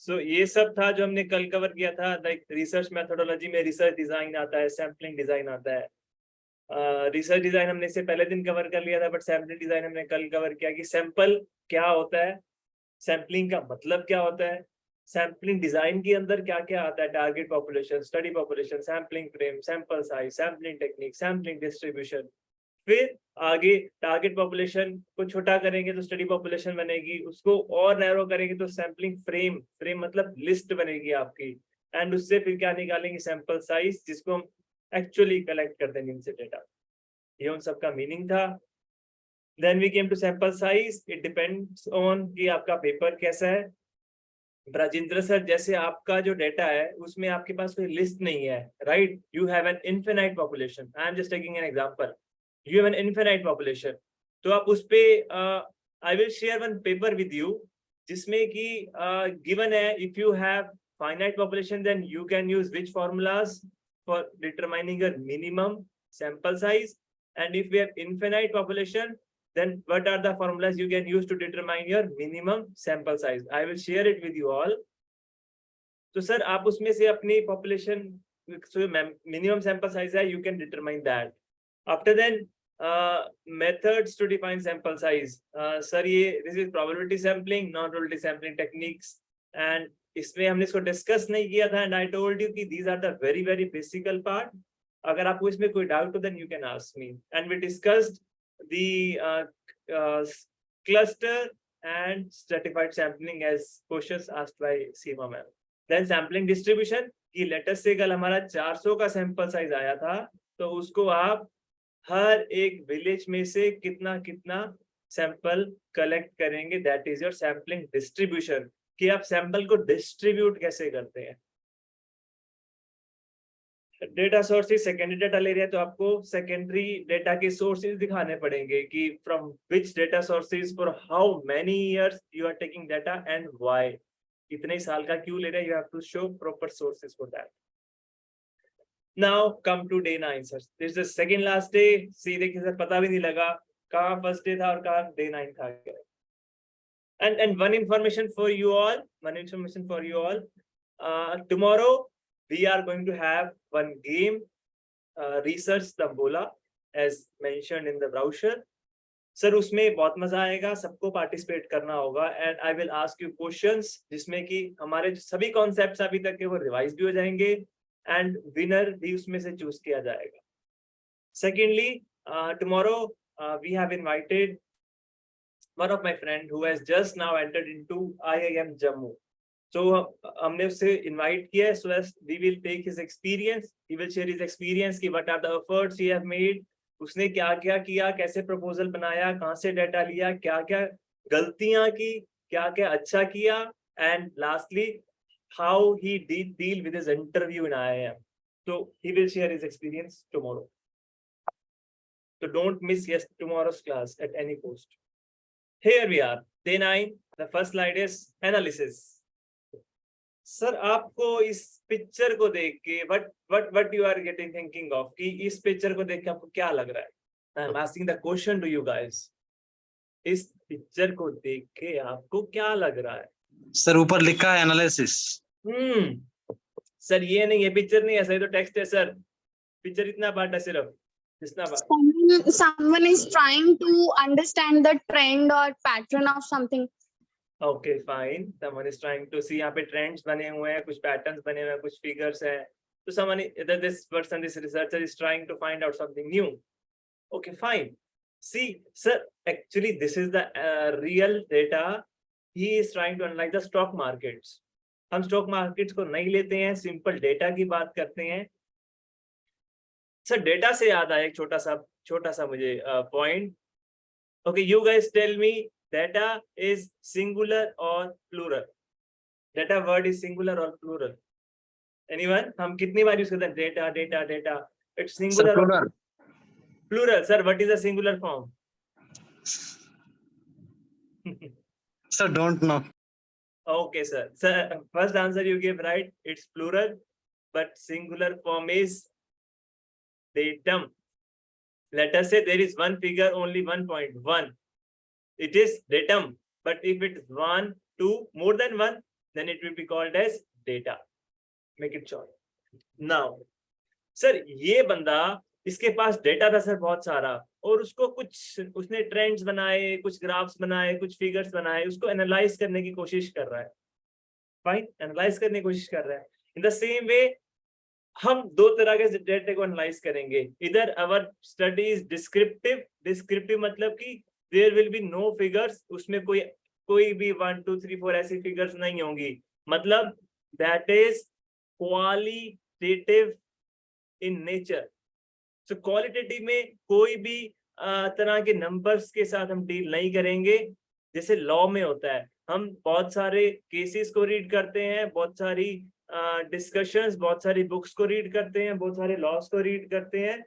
सो ये सब था जो हमने कल कवर किया था। लाइक रिसर्च मेथोडोलॉजी में रिसर्च डिजाइन आता है, सैम्पलिंग डिजाइन आता है। रिसर्च डिजाइन हमने इससे पहले दिन कवर कर लिया था, बट सैम्पलिंग डिजाइन हमने कल कवर किया कि सैंपल क्या होता है, सैम्पलिंग का मतलब क्या होता है, सैम्पलिंग डिजाइन के अंदर क्या क्या आता है, target population, study population, sampling frame, sample size, sampling technique, sampling distribution. फिर आगे टारगेट पॉपुलेशन को छोटा करेंगे तो स्टडी पॉपुलेशन बनेगी, उसको और नैरो करेंगे तो सैम्पलिंग फ्रेम, फ्रेम मतलब लिस्ट बनेगी आपकी, एंड उससे फिर क्या निकालेंगे, सैंपल साइज, जिसको हम एक्चुअली कलेक्ट करते हैं जिनसे डेटा। ये उन सबका मीनिंग था। Then we came to sample size. It depends on कि आपका पेपर कैसा है। ब्रजेंद्र सर, जैसे आपका जो डेटा है उसमें आपके पास कोई लिस्ट नहीं है, right? You have an infinite population. I am just taking an example. You have an infinite population, तो आप उस पे I will share one paper with you, जिसमें कि गिवन है if you have finite population then you can use which formulas for determining your minimum sample size, and if we have infinite population then what are the formulas you can use to determine your minimum sample size. I will share it with you all. तो sir आप उसमें से अपनी population minimum sample size है, you can determine that. After then methods to define sample size. Sir ये this is probability sampling, non-probability sampling techniques, and इसमें हमने इसको डिस्कस नहीं किया था, and I told you कि these are the very very basic part. अगर आपको इसमें कोई डाउट हो then you can ask me. And we discussed the cluster and stratified sampling as questions asked by Seema ma'am. Then sampling distribution कि latest से कल हमारा 400 का सैंपल साइज आया था, तो उसको आप हर एक विलेज में से कितना कितना सैंपल कलेक्ट करेंगे, that is your sampling distribution, कि आप सैंपल को डिस्ट्रीब्यूट कैसे करते हैं। डेटा सोर्सेज सेकेंडरी डेटा ले रहे हैं तो आपको सेकेंडरी डेटा के सोर्सेज दिखाने पड़ेंगे कि from which data sources for how many years you are taking data and why, कितने साल का क्यों ले रहे हैं, you have to show proper sources for that. Now come to day 9 sir, this is second last day. सीधे किसी पता भी नहीं लगा कहाँ फर्स्ट डे था और कहाँ डे 9 था। And one information for you all, tomorrow we are going to have one game, research the bola as mentioned in the brochure. Sir उसमें बहुत मजा आएगा, सबको पार्टिसिपेट करना होगा, and I will ask you questions जिसमें कि हमारे सभी कॉन्सेप्ट्स अभी तक के वो रिवाइज भी हो जाएंगे एंड विनर भी उसमें से चूज किया जाएगा। Secondly tomorrow we have invited one of my friend who has just now entered into IIM Jammu. So हमने उससे invite किया है, so as we will take his experience, he will share his experience कि what are the efforts he have made, उसने क्या क्या किया, कैसे प्रपोजल बनाया, कहाँ से डेटा लिया, क्या क्या गलतियां की, क्या क्या अच्छा किया, and lastly how he did deal with his interview in IIM. So he will share his experience tomorrow. So don't miss tomorrow's class at any cost. Here we are, day 9. The first slide is analysis. Sir आपको इस picture को देख के what you are getting thinking of, कि इस picture को देख के आपको क्या लग रहा है? I am asking the question to you guys. इस पिक्चर को देख के आपको क्या लग रहा है? सर ऊपर लिखा है एनालिसिस। सर ये नहीं है, पिक्चर नहीं है सर, ये तो टेक्स्ट है सर। पिक्चर इतना पार्ट है सिर्फ, इतना part. Someone is trying to understand the trend or pattern of something. Okay, fine. Someone is trying to see, यहाँ पे ट्रेंड्स बने हुए हैं, कुछ पैटर्न्स बने हुए हैं, कुछ फिगर्स हैं, तो someone, this person, this researcher is trying to find out something new. Okay, fine. See, sir, actually this is the real data. He is trying to analyze the stock markets. हम stock markets को नहीं लेते हैं, simple data की बात करते हैं। Sir data से याद आया एक छोटा सा मुझे point. Okay, you guys tell me, data is singular or plural? Data word is singular or plural? Anyone? हम कितनी बार यूज करते हैं data data data? It's singular or plural? Sir, what is the singular form? Sir, don't know. Okay, sir. Sir, first answer you give right. It's plural, but singular form is datum. Let us say there is one figure, only 1.1. It is datum, but if it is 1, 2, more than 1, then it will be called as data. Make it short. Now, sir ये बंदा, इसके पास data था sir बहुत सारा, और उसको कुछ, उसने ट्रेंड्स बनाए, कुछ ग्राफ्स बनाए, कुछ फिगर्स बनाए, उसको एनालाइज करने की कोशिश कर रहा है. फाइन, एनालाइज करने की कोशिश कर रहा है. इन द सेम वे हम दो तरह के डेटा को एनालाइज करेंगे. इधर our study is descriptive. Descriptive मतलब कि there will be no figures, उसमें कोई भी 1 2 3 4 ऐसी फिगर्स नहीं होंगी. मतलब that is qualitative in nature. So qualitative में कोई भी तरह के नंबर्स के साथ हम डील नहीं करेंगे. जैसे लॉ में होता है, हम बहुत सारे केसेस को रीड करते हैं, बहुत सारी डिस्कशंस, बहुत सारी बुक्स को रीड करते हैं, बहुत सारे लॉस को रीड करते हैं,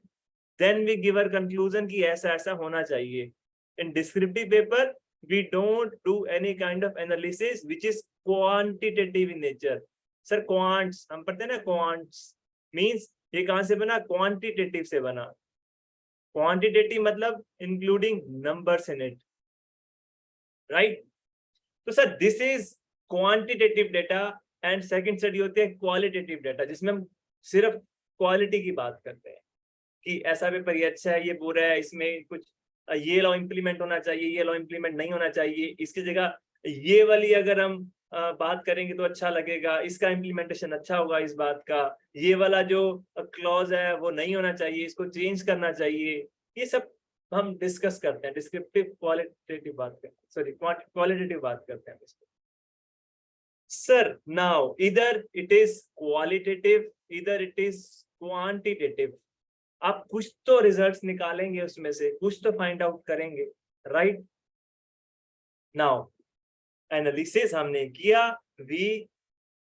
then we give our conclusion कि ऐसा ऐसा होना चाहिए. In descriptive paper we don't do any kind of analysis which is quantitative in nature. Sir quants हम पढ़ते हैं ना, क्वांट्स मींस ये कहां से बना? क्वांटिटेटिव से बना. क्वांटिटेटिव मतलब including numbers in it, right? तो sir this is quantitative data and second study होती है क्वालिटेटिव डेटा, जिसमें हम सिर्फ क्वालिटी की बात करते हैं कि ऐसा पेपर ये अच्छा है, ये बुरा है, इसमें कुछ ये लॉ इंप्लीमेंट होना चाहिए, ये लॉ इंप्लीमेंट नहीं होना चाहिए, इसकी जगह ये वाली अगर हम बात करेंगे तो अच्छा लगेगा, इसका इम्प्लीमेंटेशन अच्छा होगा इस बात का, ये वाला जो क्लॉज है वो नहीं होना चाहिए, इसको चेंज करना चाहिए. ये सब हम डिस्कस करते हैं. डिस्क्रिप्टिव क्वालिटेटिव बात करते हैं, सॉरी क्वालिटेटिव बात करते हैं. सर नाउ इधर इट इज क्वालिटेटिव, इधर इट इज क्वांटिटेटिव. आप कुछ तो रिजल्ट्स निकालेंगे उसमें से, कुछ तो फाइंड आउट करेंगे, राइट? नाउ एनालिसिस हमने किया, we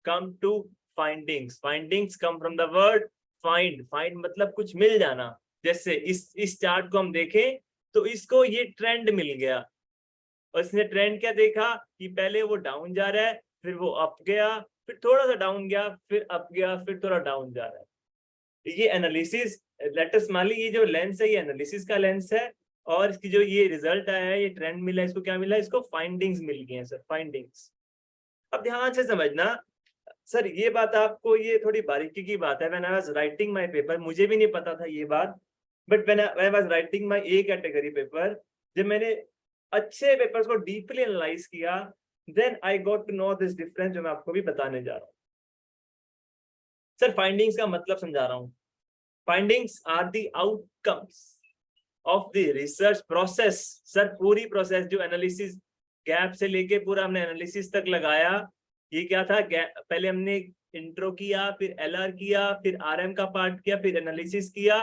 come to findings. Findings come from the word find. Find मतलब कुछ मिल जाना. जैसे इस चार्ट को हम देखें तो इसको ये ट्रेंड मिल गया, और इसने ट्रेंड क्या देखा कि पहले वो डाउन जा रहा है, फिर वो अप गया, फिर थोड़ा सा डाउन गया, फिर अप गया, फिर थोड़ा डाउन जा रहा है. ये एनालिसिस, लेट्स मान ली ये जो लेंस है ये एनालिसिस का लेंस है, और इसकी जो ये रिजल्ट आया है, ये ट्रेंड मिला है, इसको क्या मिला? इसको फाइंडिंग्स मिल गई हैं सर, फाइंडिंग्स. अब ध्यान से समझना सर, ये बात आपको, ये थोड़ी बारीकी की बात है. When I was writing my paper, मुझे भी नहीं पता था ये बात, but when I was writing my A category paper, जब मैंने अच्छे पेपर्स को डीपली एनालाइज किया, then I got to know this difference, जो मैं आपको भी बताने जा रहा हूँ. सर फाइंडिंग्स का मतलब समझा रहा हूँ. Findings are the outcomes of the research process. Sir पूरी प्रोसेस जो एनालिसिस, गैप से लेके पूरा हमने एनालिसिस तक लगाया. ये क्या था? पहले हमने इंट्रो किया, फिर एलआर किया, फिर आरएम का पार्ट किया, फिर एनालिसिस किया.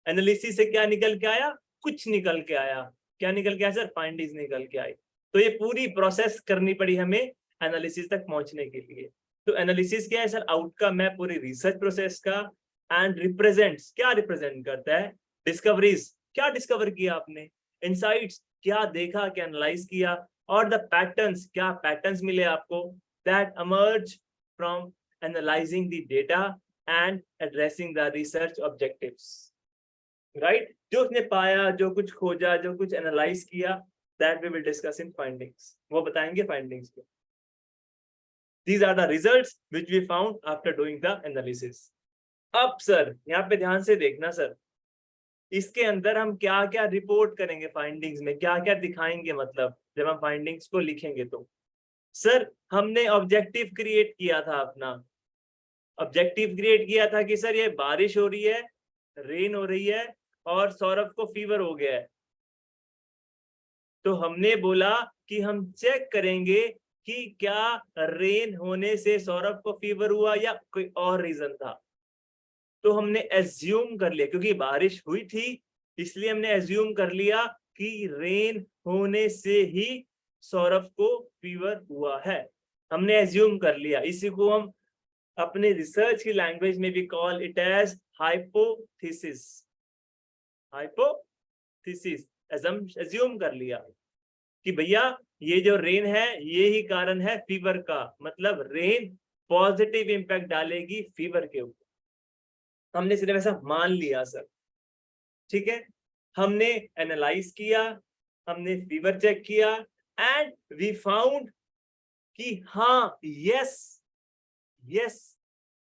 एनालिसिस से क्या निकल के आया? कुछ निकल के आया. क्या निकल के आया सर? फाइंडिंग्स निकल के आई. तो ये पूरी प्रोसेस करनी पड़ी हमें एनालिसिस तक पहुंचने के लिए. तो एनालिसिस क्या है सर? आउटकम है पूरी रिसर्च प्रोसेस का. एंड रिप्रेजेंट्स, क्या रिप्रेजेंट करता है? डिस्कवरीज, क्या डिस्कवर किया आपने? इनसाइट्स, क्या देखा, क्या एनालाइज किया? और द पैटर्न्स, क्या पैटर्न्स मिले आपको? That emerge from analyzing the data and addressing the research objectives, right? जो उसने पाया, जो कुछ खोजा, जो कुछ एनालाइज किया, that we will discuss in findings. वो बताएंगे findings को. These are the results which we found after doing the analysis. अब सर यहाँ पे ध्यान से देखना सर, इसके अंदर हम क्या क्या रिपोर्ट करेंगे फाइंडिंग्स में, क्या क्या दिखाएंगे, मतलब जब हम फाइंडिंग्स को लिखेंगे तो. सर हमने ऑब्जेक्टिव क्रिएट किया था अपना. ऑब्जेक्टिव क्रिएट किया था कि सर ये बारिश हो रही है, रेन हो रही है, और सौरभ को फीवर हो गया है. तो हमने बोला कि हम चेक करेंगे कि क्या रेन होने से सौरभ को फीवर हुआ या कोई और रीजन था. तो हमने एज्यूम कर लिया, क्योंकि बारिश हुई थी इसलिए हमने एज्यूम कर लिया कि रेन होने से ही सौरभ को फीवर हुआ है. हमने एज्यूम कर लिया. इसी को हम अपने रिसर्च की लैंग्वेज में भी call it as hypothesis. Hypothesis, assume कर लिया कि भैया ये जो रेन है ये ही कारण है फीवर का, मतलब रेन पॉजिटिव इंपैक्ट डालेगी फीवर के ऊपर. हमने सिर्फ ऐसा मान लिया सर, ठीक है. हमने एनालाइज किया, हमने फीवर चेक किया, एंड वी फाउंड कि हाँ यस यस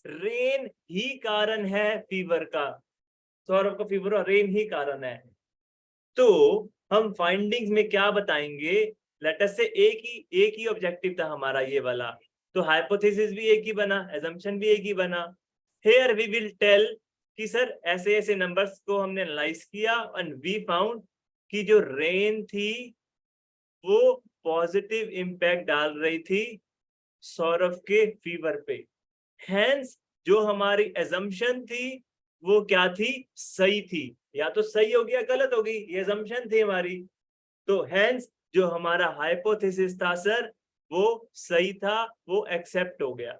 रेन ही कारण है फीवर का, सौरभ का फीवर और रेन ही कारण है। तो हम फाइंडिंग्स में क्या बताएंगे, लेट अस से एक ही ऑब्जेक्टिव था हमारा ये वाला, तो हाइपोथेसिस भी एक ही बना, एजम्पशन भी एक ही बना। हियर वी विल टेल कि सर ऐसे ऐसे नंबर्स को हमने एनालाइज किया एंड वी फाउंड कि जो रेन थी वो पॉजिटिव इंपैक्ट डाल रही थी सौरभ के फीवर पे। हेंस जो हमारी एजम्पशन थी वो क्या थी, सही थी। या तो सही हो गया गलत हो गई, ये एजम्पशन थी हमारी। तो हेंस जो हमारा हाइपोथेसिस था सर वो सही था, वो एक्सेप्ट हो गया।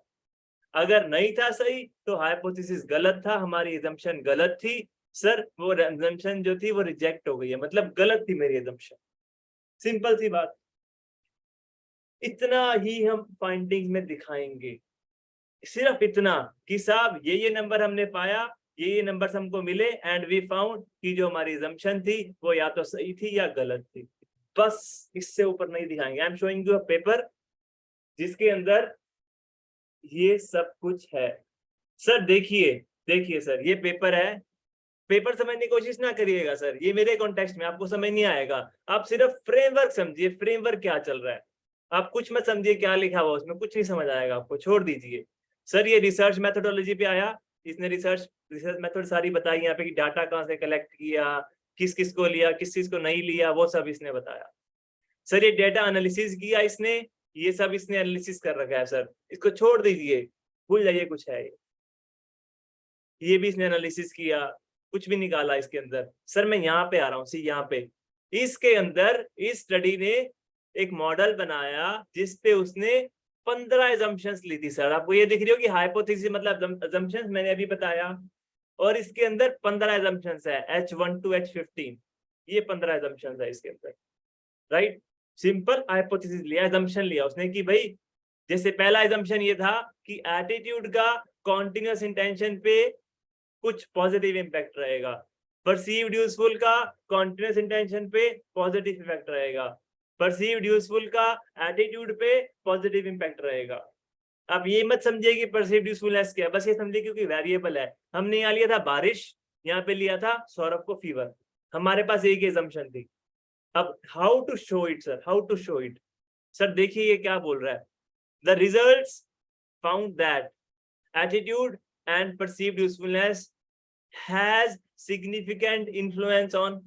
अगर नहीं था सही तो हाइपोथेसिस गलत था, हमारी एजम्पशन गलत थी सर, वो एजम्पशन जो थी वो रिजेक्ट हो गई है, मतलब गलत थी मेरी एजम्पशन। सिंपल सी बात, इतना ही हम फाइंडिंग्स में दिखाएंगे, सिर्फ इतना कि साहब ये नंबर हमने पाया, ये नंबर्स हमको मिले एंड वी फाउंड कि जो हमारी assumption थी वो या तो सही थी या गलत थी, बस इससे ऊपर नहीं दिखाएंगे। I am showing you a paper जिसके अंदर ये सब कुछ है। सर देखिए देखिए सर ये पेपर है, पेपर समझने की कोशिश ना करिएगा सर, ये मेरे कॉन्टेक्स्ट में आपको समझ नहीं आएगा। आप सिर्फ फ्रेमवर्क समझिए, फ्रेमवर्क क्या चल रहा है, आप कुछ मत समझिए क्या लिखा हुआ उसमें, कुछ नहीं समझ आएगा आपको, छोड़ दीजिए। सर ये रिसर्च मेथोडोलॉजी पे आया, इसने रिसर्च मेथड सारी बताई यहाँ पे कि डाटा कहाँ से कलेक्ट किया, किस किस को लिया, किस चीज को नहीं लिया, वो सब इसने बताया। सर ये डेटा एनालिसिस किया इसने, ये सब इसने एनालिसिस कर रखा है सर, इसको छोड़ दीजिए, भूल जाइए कुछ है ये भी इसने एनालिसिस किया, कुछ भी निकाला इसके अंदर। सर मैं यहाँ पे आ रहा हूँ, सी यहाँ पे इसके अंदर इस स्टडी ने एक मॉडल बनाया जिसपे उसने 15 assumptions ली थी। सर आपको ये दिख रही हो कि हाइपोथेसिस मतलब assumptions मैंने अभी बताया, और इसके अंदर 15 assumptions है, H1 to H15, ये 15 assumptions है इसके अंदर, राइट। सिंपल हाइपोथेसिस लिया, assumption लिया उसने कि भाई जैसे पहला assumption ये था कि एटीट्यूड का कॉन्टिन्यूअस इंटेंशन पे कुछ पॉजिटिव इंपैक्ट रहेगा, परसीव्ड यूजफुल का कॉन्टिन्यूअस इंटेंशन पे पॉजिटिव इफेक्ट रहेगा, परसीव्ड यूजफुल का एटीट्यूड पे पॉजिटिव इंपैक्ट रहेगा। आप ये मत समझिए कि परसीव्ड यूजफुलनेस क्या है, बस ये समझिए क्योंकि वेरिएबल है। हमने यहाँ लिया था बारिश, यहाँ पे लिया था सौरभ को फीवर, हमारे पास एक ही assumption थी। अब how to show it sir, how to show it. Sir देखिए ये क्या बोल रहा है, the results found that attitude and perceived usefulness has significant influence on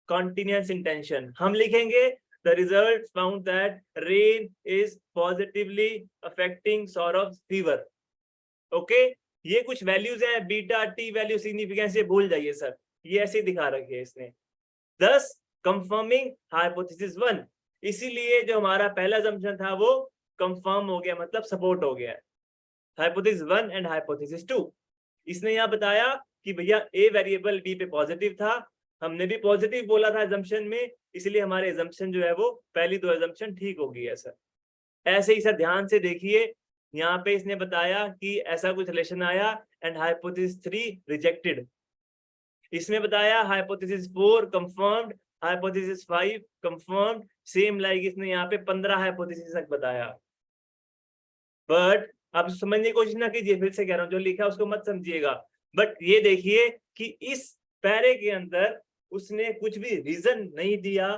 continuous intention। हम लिखेंगे the results found that rain is positively affecting Saurav's fever। Okay ये कुछ वैल्यूज है, बीटा टी वैल्यू सिग्निफिकेंस, ये भूल जाइए सर, ये ऐसे दिखा रखी है इसने। thus confirming hypothesis 1, इसीलिए जो हमारा पहला assumption था वो कंफर्म हो गया, मतलब सपोर्ट हो गया। हाइपोथेसिस 1 एंड हाइपोथेसिस 2, इसने यहाँ बताया कि भैया ए वेरिएबल बी पे पॉजिटिव था, हमने भी पॉजिटिव बोला था assumption में, इसलिए हमारे assumption जो है वो पहली दो assumption ठीक हो गई है सर। ऐसे ही सर ध्यान से देखिए, यहाँ पे इसने बताया कि ऐसा कुछ रिलेशन आया एंड हाइपोथेसिस 3 रिजेक्टेड। इसमें बताया hypothesis 4 confirmed, hypothesis 5 confirmed, same like इसने यहाँ पे 15 हाइपोथेसिस तक बताया। बट आप समझने की कोशिश ना कीजिए, फिर से कह रहा हूँ जो लिखा है उसको मत समझिएगा, बट ये देखिए कि इस पैरे के अंदर उसने कुछ भी रीजन नहीं दिया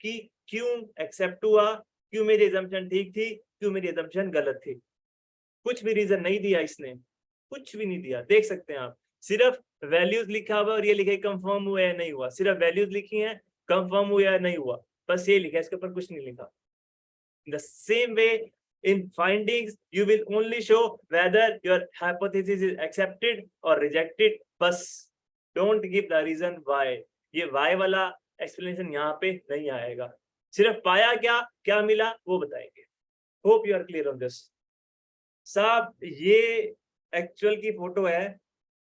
कि क्यों एक्सेप्ट हुआ, क्यों मेरी assumption ठीक थी, क्यों मेरी assumption गलत थी, कुछ भी रीजन नहीं दिया इसने, कुछ भी नहीं दिया। देख सकते हैं आप, सिर्फ वैल्यूज लिखा हुआ और ये लिखा है कंफर्म हुआ है नहीं हुआ, सिर्फ वैल्यूज लिखी हैं, कंफर्म हुआ है नहीं हुआ, बस ये लिखा है, इसके ऊपर कुछ नहीं लिखा। The same way in findings you will only show whether your hypothesis is accepted or rejected, बस don't give the reason why। ये why वाला explanation यहाँ पे नहीं आएगा, सिर्फ पाया क्या क्या मिला वो बताएंगे। Hope you are clear on this. साहब ये एक्चुअल की फोटो है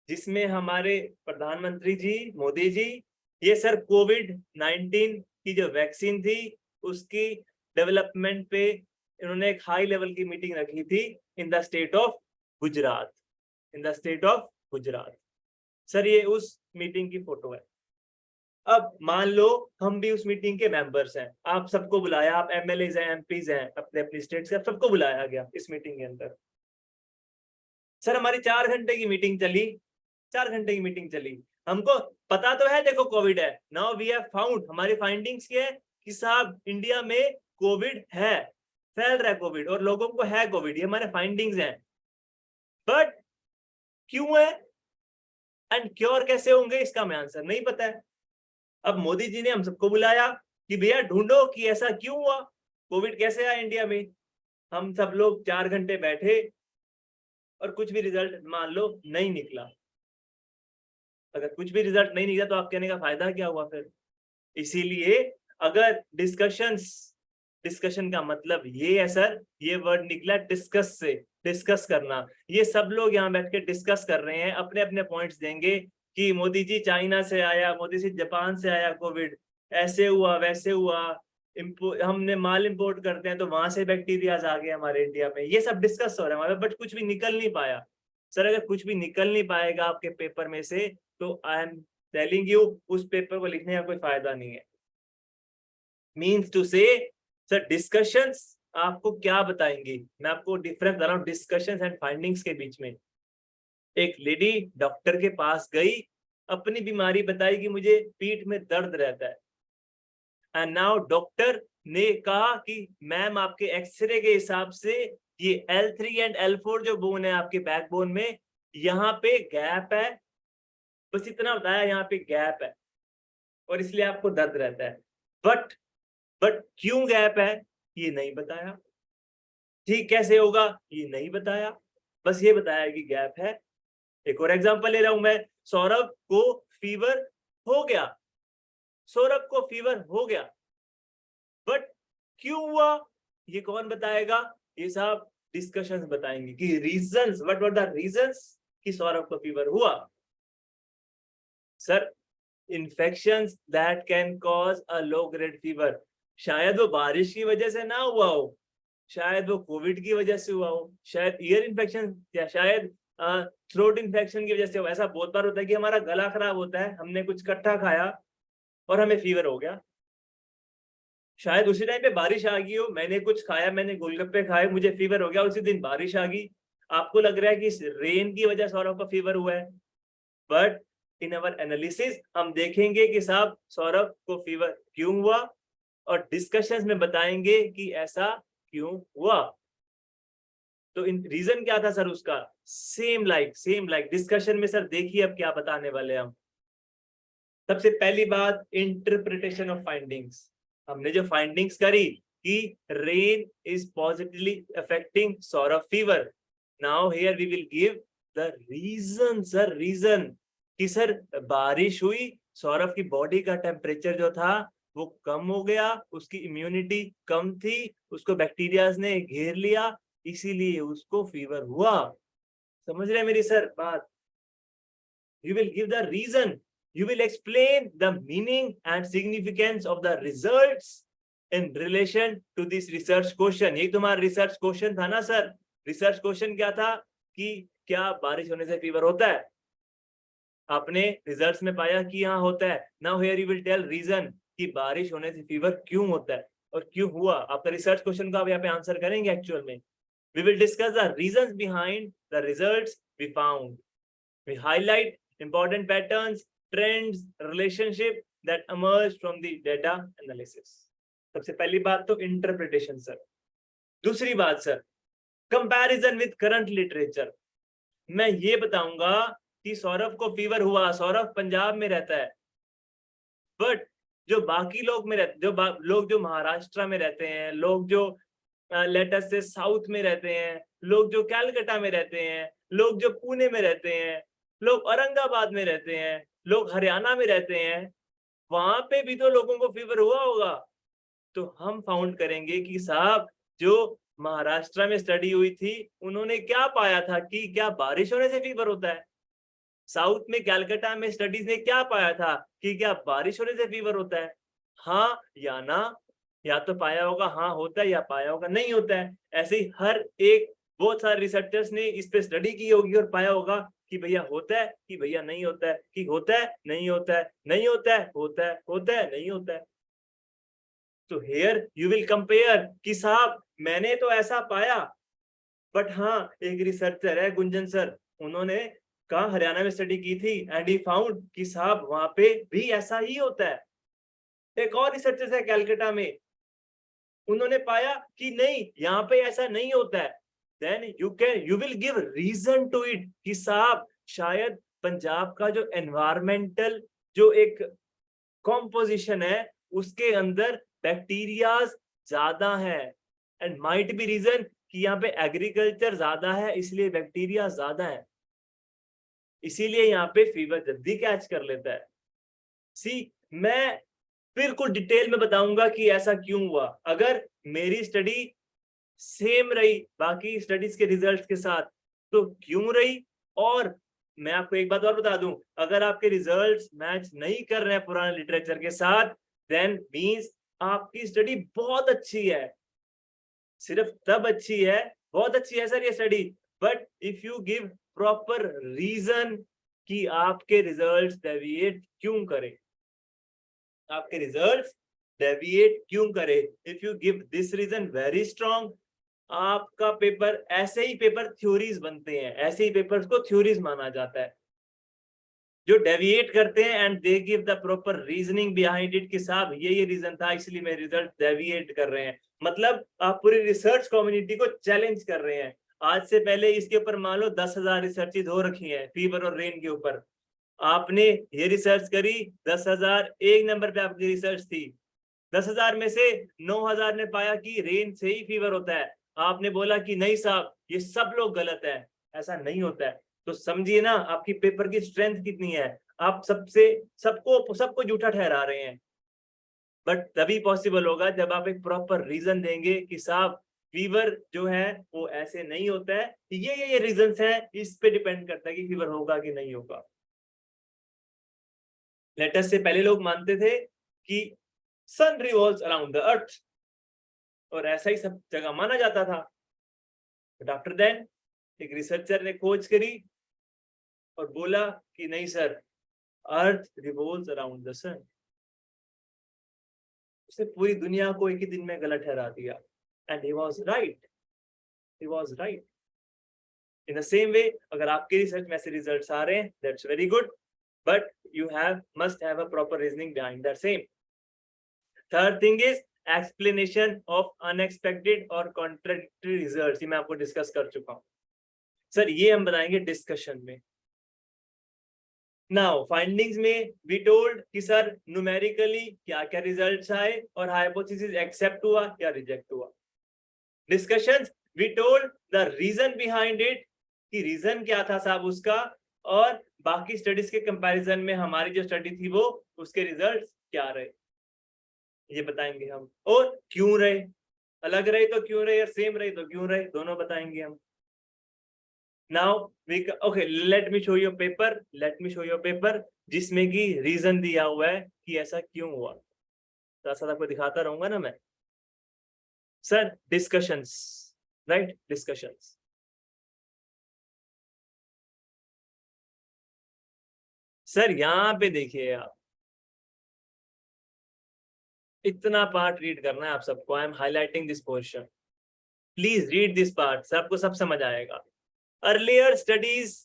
जिसमें हमारे प्रधानमंत्री जी मोदी जी, ये सर कोविड-19 की जो वैक्सीन थी उसकी डेवलपमेंट पे इन्होंने एक हाई लेवल की मीटिंग रखी थी in the state of Gujarat, in the state of Gujarat. Sir ये उस मीटिंग की फोटो है। अब मान लो हम भी उस मीटिंग के मेंबर्स हैं, आप सबको बुलाया, आप एमएलएज हैं, एमपीज हैं, अपने अपनी स्टेट्स के, सबको बुलाया गया इस मीटिंग के अंदर। सर हमारी 4 घंटे की मीटिंग चली, 4 घंटे की मीटिंग चली, हमको पता तो है देखो कोविड है, नाउ वी हैव फाउंड, हमारी फाइंडिंग्स क्या है कि साहब इंडिया में कोविड है, फैल रहा है कोविड और लोगों को है कोविड, ये हमारे फाइंडिंग्स हैं। बट क्यों है एंड क्योर कैसे होंगे इसका हमें आंसर नहीं पता है। अब मोदी जी ने हम सबको बुलाया कि भैया ढूंढो कि ऐसा क्यों हुआ, कोविड कैसे आया इंडिया में। हम सब लोग 4 घंटे बैठे और कुछ भी रिजल्ट मान लो नहीं निकला। अगर कुछ भी रिजल्ट नहीं निकला तो आप कहने का फायदा क्या हुआ फिर। इसीलिए अगर डिस्कशन का मतलब ये है सर, ये वर्ड निकला डिस्कस से, डिस्कस करना। ये सब लोग यहाँ बैठ के डिस्कस कर रहे हैं, अपने अपने पॉइंट्स देंगे कि मोदी जी चाइना से आया, मोदी जी जापान से आया कोविड, ऐसे हुआ वैसे हुआ, हमने माल इंपोर्ट करते हैं तो वहां से बैक्टीरिया आ गए हमारे इंडिया में। ये सब डिस्कस हो रहा है, बट कुछ भी निकल नहीं पाया। सर अगर कुछ भी निकल नहीं पाएगा आपके पेपर में से तो आई एम टेलिंग यू उस पेपर को लिखने का कोई फायदा नहीं है। मीन्स टू से सर डिस्कशंस आपको क्या बताएंगी, मैं आपको डिफरेंस बता रहा हूँ डिस्कशंस एंड फाइंडिंग्स के बीच में। एक लेडी डॉक्टर के पास गई, अपनी बीमारी बताई कि मुझे पीठ में दर्द रहता है, एंड नाउ डॉक्टर ने कहा कि मैम आपके एक्सरे के हिसाब से ये L3 एंड L4 जो बोन है आपके बैकबोन में, यहाँ पे गैप है, बस इतना बताया यहाँ पे गैप है और इसलिए आपको दर्द रहता है। बट क्यों गैप है ये नहीं बताया, ठीक कैसे होगा ये नहीं बताया, बस ये बताया कि गैप है। एक और एग्जांपल ले रहा हूं मैं, सौरभ को फीवर हो गया, सौरभ को फीवर हो गया, बट क्यों हुआ ये कौन बताएगा, ये सब डिस्कशंस बताएंगे कि reasons, what were the reasons कि सौरभ को फीवर हुआ। Sir infections that can cause a low grade fever, शायद वो बारिश की वजह से ना हुआ हो, शायद वो कोविड की वजह से हुआ हो, शायद ईयर इन्फेक्शन या शायद थ्रोट इन्फेक्शन की वजह से हो। ऐसा बहुत बार होता है कि हमारा गला खराब होता है, हमने कुछ खट्टा खाया और हमें फीवर हो गया, शायद उसी टाइम पे बारिश आ गई हो, मैंने कुछ खाया, मैंने गोलगप्पे खाए, मुझे फीवर हो गया, उसी दिन बारिश आ गई, आपको लग रहा है कि इस रेन की वजह से सौरभ का फीवर हुआ है। बट इन अवर एनालिसिस हम देखेंगे कि साहब सौरभ को फीवर क्यों हुआ और डिस्कशंस में बताएंगे कि ऐसा क्यों हुआ। तो इन रीजन क्या था सर उसका, सेम लाइक डिस्कशन में सर देखिए अब क्या बताने वाले हम। सबसे पहली बात इंटरप्रिटेशन ऑफ फाइंडिंग्स, हमने जो फाइंडिंग्स करी कि rain is positively affecting Saurabh fever, now here we will give the reason, sir reason कि सर बारिश हुई, सौरभ की बॉडी का टेम्परेचर जो था वो कम हो गया, उसकी इम्यूनिटी कम थी, उसको बैक्टीरियाज ने घेर लिया, इसीलिए उसको फीवर हुआ। समझ रहे हैं मेरी सर बात। You will give the reason, you will explain the meaning and significance of the results in relation to this research question। ये तुम्हारा रिसर्च क्वेश्चन था ना सर, रिसर्च क्वेश्चन क्या था कि क्या बारिश होने से फीवर होता है, आपने रिजल्ट्स में पाया कि हाँ होता है। Now here you will tail region कि बारिश होने से फीवर क्यों होता है और क्यों हुआ। आपका रिसर्च क्वेश्चन को आप यहाँ पे आंसर करेंगे एक्चुअल में। We will discuss the reasons behind the results we found. We highlight important patterns, trends, relationship that emerge from the data analysis. सबसे पहली बात तो इंटरप्रिटेशन सर। दूसरी बात sir comparison with current literature. मैं ये बताऊंगा कि सौरभ को फीवर हुआ, सौरभ पंजाब में रहता है, बट जो बाकी लोग में रहते, लोग जो महाराष्ट्र में रहते हैं, लोग जो लेटर से साउथ में रहते हैं, लोग जो कैलकाटा में रहते हैं, लोग जो पुणे में रहते हैं, लोग औरंगाबाद में रहते हैं, लोग हरियाणा में रहते हैं, वहां पे भी तो लोगों को फीवर हुआ होगा। तो हम फाउंड करेंगे कि साहब जो महाराष्ट्र में स्टडी हुई थी उन्होंने क्या पाया था कि क्या बारिश होने से फीवर होता है, साउथ में कैलकाटा में स्टडीज ने क्या पाया था कि क्या बारिश होने से फीवर होता है, हाँ या ना, या तो पाया होगा हाँ होता है या पाया होगा नहीं होता है। ऐसे ही हर एक बहुत सारे रिसर्चर्स ने इस पे स्टडी की होगी और पाया होगा कि भैया होता है, कि भैया नहीं होता है, कि होता है, नहीं होता है, नहीं होता है, होता है, होता है, नहीं होता है। तो हियर यू विल कंपेयर कि साहब मैंने तो ऐसा पाया, बट हाँ एक रिसर्चर है गुंजन सर, उन्होंने कहा हरियाणा में स्टडी की थी एंड ही फाउंड कि साहब वहां पे भी ऐसा ही होता है। एक और रिसर्चर है कलकत्ता में, उन्होंने पाया कि नहीं यहाँ पे ऐसा नहीं होता है। Then you will give reason to it कि साहब शायद पंजाब का जो एनवायरमेंटल जो एक कॉम्पोजिशन है उसके अंदर बैक्टीरियाज ज्यादा है, एंड माइट बी रीजन कि यहाँ पे एग्रीकल्चर ज्यादा है इसलिए बैक्टीरिया ज्यादा है, इसीलिए यहाँ पे फीवर जल्दी कैच कर लेता है। सी मैं बिल्कुल डिटेल में बताऊंगा कि ऐसा क्यों हुआ। अगर मेरी स्टडी सेम रही बाकी स्टडीज के रिजल्ट्स के साथ तो क्यों रही, और मैं आपको एक बात और बता दूं, अगर आपके रिजल्ट्स मैच नहीं कर रहे हैं पुराने लिटरेचर के साथ देन मींस आपकी स्टडी बहुत अच्छी है, सिर्फ तब अच्छी है, बहुत अच्छी है सर ये study, but if you give proper reason कि आपके रिजल्ट्स डेविएट क्यों करें, आपके रिजल्ट्स डेविएट क्यों करें, if you give this reason very strong, आपका पेपर ऐसे ही पेपर थ्योरीज बनते हैं, ऐसे ही पेपर्स को थ्योरीज माना जाता है जो डेविएट करते हैं and they give the proper reasoning behind it कि साहब ये रीजन था इसलिए मेरे रिजल्ट डेविएट कर रहे हैं। मतलब आप पूरी रिसर्च कम्युनिटी को चैलेंज कर रहे हैं। आज से पहले इसके ऊपर मान लो 10,000 रिसर्चेज हो रखी हैं फीवर और रेन के ऊपर, आपने ये रिसर्च करी 10,000 एक नंबर पे आपकी रिसर्च थी, 10,000 में से 9,000 ने पाया कि रेन से ही फीवर होता है, आपने बोला कि नहीं साहब ये सब लोग गलत है, ऐसा नहीं होता है। तो समझिए ना आपकी पेपर की स्ट्रेंथ कितनी है, आप सबको झूठा ठहरा रहे हैं। बट तभी पॉसिबल होगा जब आप एक प्रॉपर रीजन देंगे कि साहब फीवर जो है वो ऐसे नहीं होता है, ये रीजंस हैं, इस पे डिपेंड करता है कि फीवर होगा कि नहीं होगा। लेटेस्ट से पहले लोग मानते थे कि sun revolves around the earth और ऐसा ही सब जगह माना जाता था, बट आफ्टर देन एक रिसर्चर ने खोज करी और बोला कि नहीं sir earth revolves around the sun, उसने पूरी दुनिया को एक ही दिन में गलत ठहरा दिया and he was right. In the same वे अगर आपके रिसर्च में ऐसे रिजल्ट्स आ रहे हैं that's very good, but you must have a proper reasoning behind that same. Third thing is explanation of unexpected or contradictory results, ये मैं आपको discuss कर चुका हूँ सर, ये हम बताएंगे डिस्कशन में। नाउ फाइंडिंग्स में वी टोल्ड कि सर न्यूमेरिकली क्या क्या रिजल्ट्स आए और हाइपोथेसिस एक्सेप्ट हुआ या रिजेक्ट हुआ। Discussions we told the reason behind it कि रीजन क्या था साहब उसका, और बाकी स्टडीज के कंपैरिजन में हमारी जो स्टडी थी वो उसके रिजल्ट्स क्या रहे ये बताएंगे हम, और क्यों रहे, अलग रहे तो क्यों रहे और सेम रहे तो क्यों रहे, दोनों बताएंगे हम। Now okay let me show your paper जिसमें कि रीजन दिया हुआ है कि ऐसा क्यों हुआ, साथ आपको दिखाता रहूंगा ना मैं। Sir discussions, right, discussions. Sir यहाँ पे देखिए आप, इतना पार्ट रीड करना है आप सबको, I am highlighting this portion, please read this part, सबको सब समझ आएगा। Earlier studies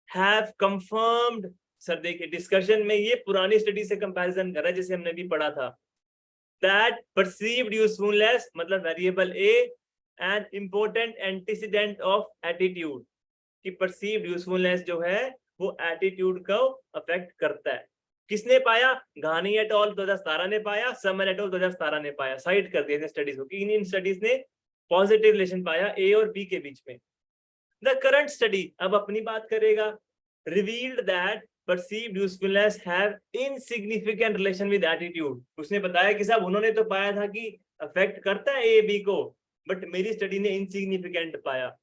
have confirmed, sir देखिए डिस्कशन में ये पुरानी स्टडी से कंपैरिजन कर रहा है जैसे हमने भी पढ़ा था, दैट परसीव्ड यूजफुलनेस मतलब variable A and important antecedent of attitude, कि परसीव्ड यूजफुलनेस जो है वो एटीट्यूड को अफेक्ट करता है। किसने पाया, घानी एट ऑल 2017 ने पाया, समन एट ऑल 2017 ने पाया, साइड कर दिया स्टडीज को कि इन स्टडीज ने पॉजिटिव रिलेशन पाया ए और बी के बीच में। द करंट स्टडी अब अपनी बात करेगा, revealed that perceived usefulness have insignificant relation with attitude, उसने बताया कि साहब उन्होंने तो पाया था कि अफेक्ट करता है ए बी को, बट मेरी स्टडी ने इनसिग्निफिकेंट पाया।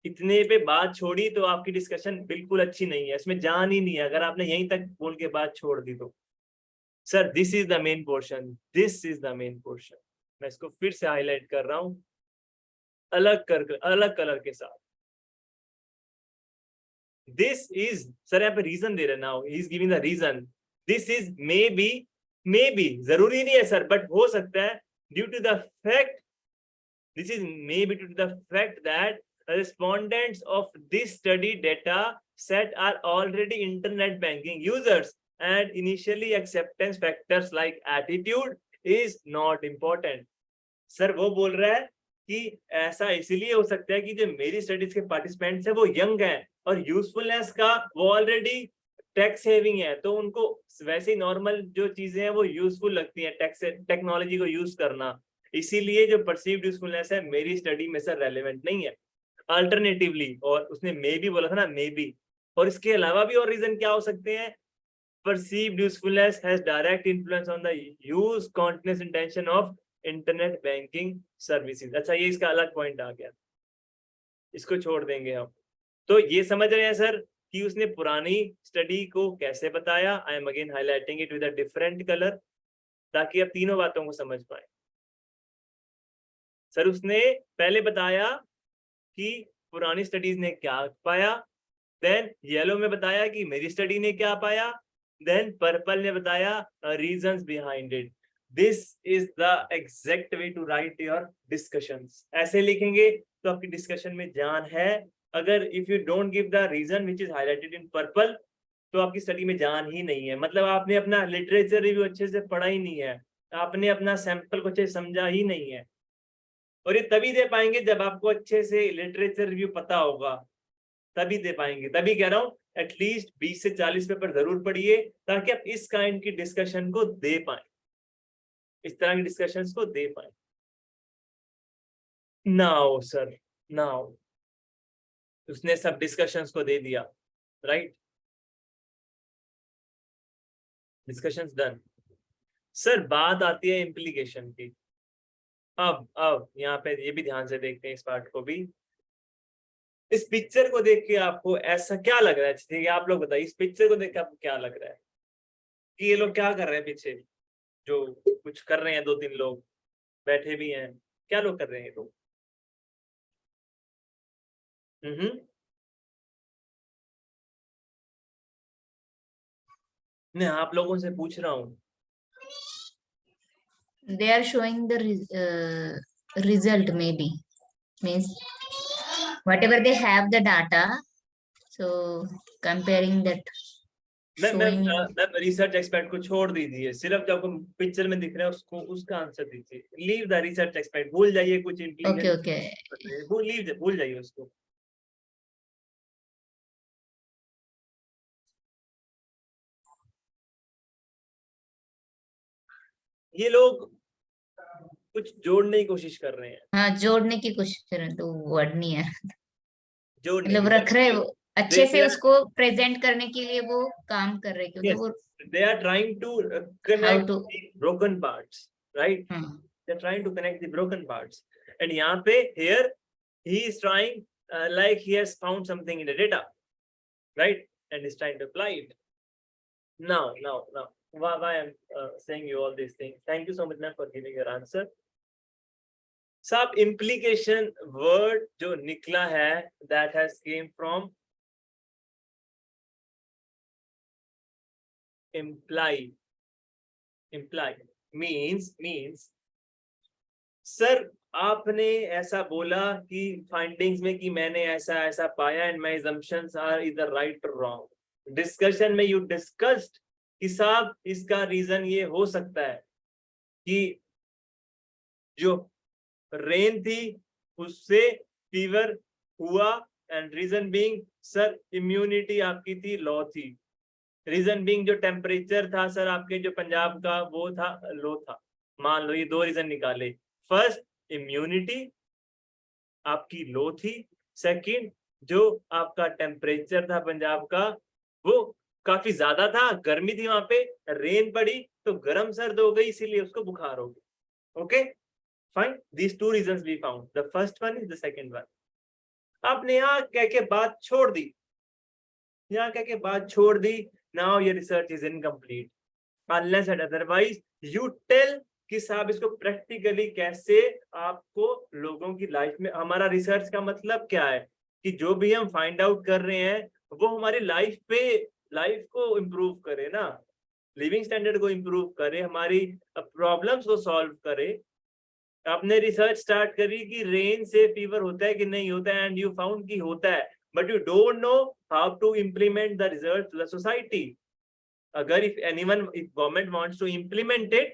इतने पे बात छोड़ी तो आपकी डिस्कशन बिल्कुल अच्छी नहीं है, इसमें जान ही नहीं है अगर आपने यहीं तक बोल के बात छोड़ दी तो। Sir this is the main portion, this is the main portion, मैं इसको फिर से हाईलाइट कर रहा हूं। अलग कलर के साथ। दिस इज, सर यहाँ पे रीजन दे रहे now, he is giving the reason, this is maybe, जरूरी नहीं है सर, बट हो सकता है due to the fact, this is maybe due to the fact that respondents of this study data set are already internet banking users and initially acceptance factors like attitude is not important। Sir वो बोल रहा है कि ऐसा इसलिए हो सकता है कि जो मेरी स्टडीज के पार्टिसिपेंट्स है वो यंग हैं और यूजफुलनेस का वो ऑलरेडी टेक सेविंग है, तो उनको वैसे ही नॉर्मल जो चीजें हैं वो यूजफुल लगती हैं, टेक्नोलॉजी को यूज करना, इसीलिए जो परसीव्ड यूजफुलनेस है मेरी स्टडी में सर रेलेवेंट नहीं है। अल्टरनेटिवली, और उसने मे भी बोला था ना, मे बी, और इसके अलावा भी और रीजन क्या हो सकते हैं, perceived usefulness has direct influence on the use, continuous intention of internet banking services। अच्छा, ये इसका अलग पॉइंट आ गया, इसको छोड़ देंगे हम। तो ये समझ रहे हैं सर कि उसने पुरानी स्टडी को कैसे बताया। I am again highlighting it with a different colour ताकि आप तीनों बातों को समझ पाए। सर उसने पहले बताया कि पुरानी स्टडीज ने क्या पाया, देन येलो में बताया कि मेरी स्टडी ने क्या पाया, देन पर्पल ने बताया reasons behind it. This is the exact way to write your discussions. ऐसे लिखेंगे तो आपकी डिस्कशन में जान है। अगर if you don't give the reason which is highlighted in purple तो आपकी स्टडी में जान ही नहीं है, मतलब आपने अपना लिटरेचर रिव्यू अच्छे से पढ़ा ही नहीं है, आपने अपना सैंपल को अच्छे से समझा ही नहीं है। और ये तभी दे पाएंगे जब आपको अच्छे से लिटरेचर रिव्यू पता होगा, तभी दे पाएंगे। तभी कह रहा हूँ एटलीस्ट 20 से 40 पेपर जरूर पढ़िए ताकि आप इस काइंड की डिस्कशन को दे पाए, इस तरह की डिस्कशंस को दे पाए। नाउ सर, नाउ उसने सब डिस्कशंस को दे दिया, राइट, डिस्कशंस डन। सर बात आती है इम्प्लीकेशन की। अब यहाँ पे ये भी ध्यान से देखते हैं इस पार्ट को भी। इस पिक्चर को देख के आपको ऐसा क्या लग रहा है, ठीक है आप लोग बताइए, इस पिक्चर को देख के आपको क्या लग रहा है कि ये लोग क्या कर रहे हैं पीछे, जो कुछ कर रहे हैं, 2-3 लोग बैठे भी हैं, क्या लोग कर रहे हैं ये लोग? मैं आप लोगों से पूछ रहा हूँ। They are showing the result, maybe means whatever they have the data, so comparing that, showing मैं रिसर्च एक्सपर्ट को छोड़ दीजिए, सिर्फ जब हम पिक्चर में दिख रहे हैं उसको उसका आंसर दीजिए। लीव द रिसर्च एक्सपर्ट, भूल जाइए कुछ okay, okay. भूल जाइए उसको। ये लोग कुछ जोड़ने की कोशिश कर रहे हैं। हाँ, जोड़ने की कोशिश कर रहे हैं, तो वर्ड नहीं है, जोड़ने मतलब रख रहे हैं अच्छे से, They are- उसको प्रेजेंट करने के लिए वो काम कर रहे हैं, क्योंकि Yes. वो they are trying to connect to- the broken parts, right? They're trying to connect the broken parts, and यहाँ पे here he is trying like he has found something in the data, right, and is trying to apply it. Now why I'm saying you all these things. Thank you so much ma'am for giving your answer. सब implication word जो निकला है that has came from imply means sir आपने ऐसा बोला कि findings में कि मैंने ऐसा पाया एंड माय assumptions आर इधर राइट और रॉन्ग। डिस्कशन में यू डिस्कस्ड कि साहब इसका रीजन ये हो सकता है कि जो रेन थी उससे फीवर हुआ, and reason being sir immunity आपकी थी लो थी, रीजन बीइंग जो टेम्परेचर था सर आपके जो पंजाब का वो था लो था। मान लो ये 2 रीजन निकाले, फर्स्ट इम्यूनिटी आपकी लो थी, सेकंड जो आपका टेम्परेचर था पंजाब का वो काफी ज्यादा था, गर्मी थी वहां पे, रेन पड़ी तो गर्म सर्द हो गई इसीलिए उसको बुखार हो गया। Okay fine, these 2 reasons we found, the first one is the second one। आपने यहाँ कह के बात छोड़ दी, now your research is incomplete unless and otherwise you tell कि साहब इसको प्रैक्टिकली कैसे आपको लोगों की लाइफ में, हमारा रिसर्च का मतलब क्या है कि जो भी हम फाइंड आउट कर रहे हैं वो हमारी लाइफ को इम्प्रूव करे ना, लिविंग स्टैंडर्ड को इम्प्रूव करे, हमारी प्रॉब्लम्स को सॉल्व करे। आपने रिसर्च स्टार्ट करी कि रेन से फीवर होता है कि नहीं होता है, एंड यू फाउंड कि होता है, but you don't know how to implement the result to the society. अगर if government wants to implement it,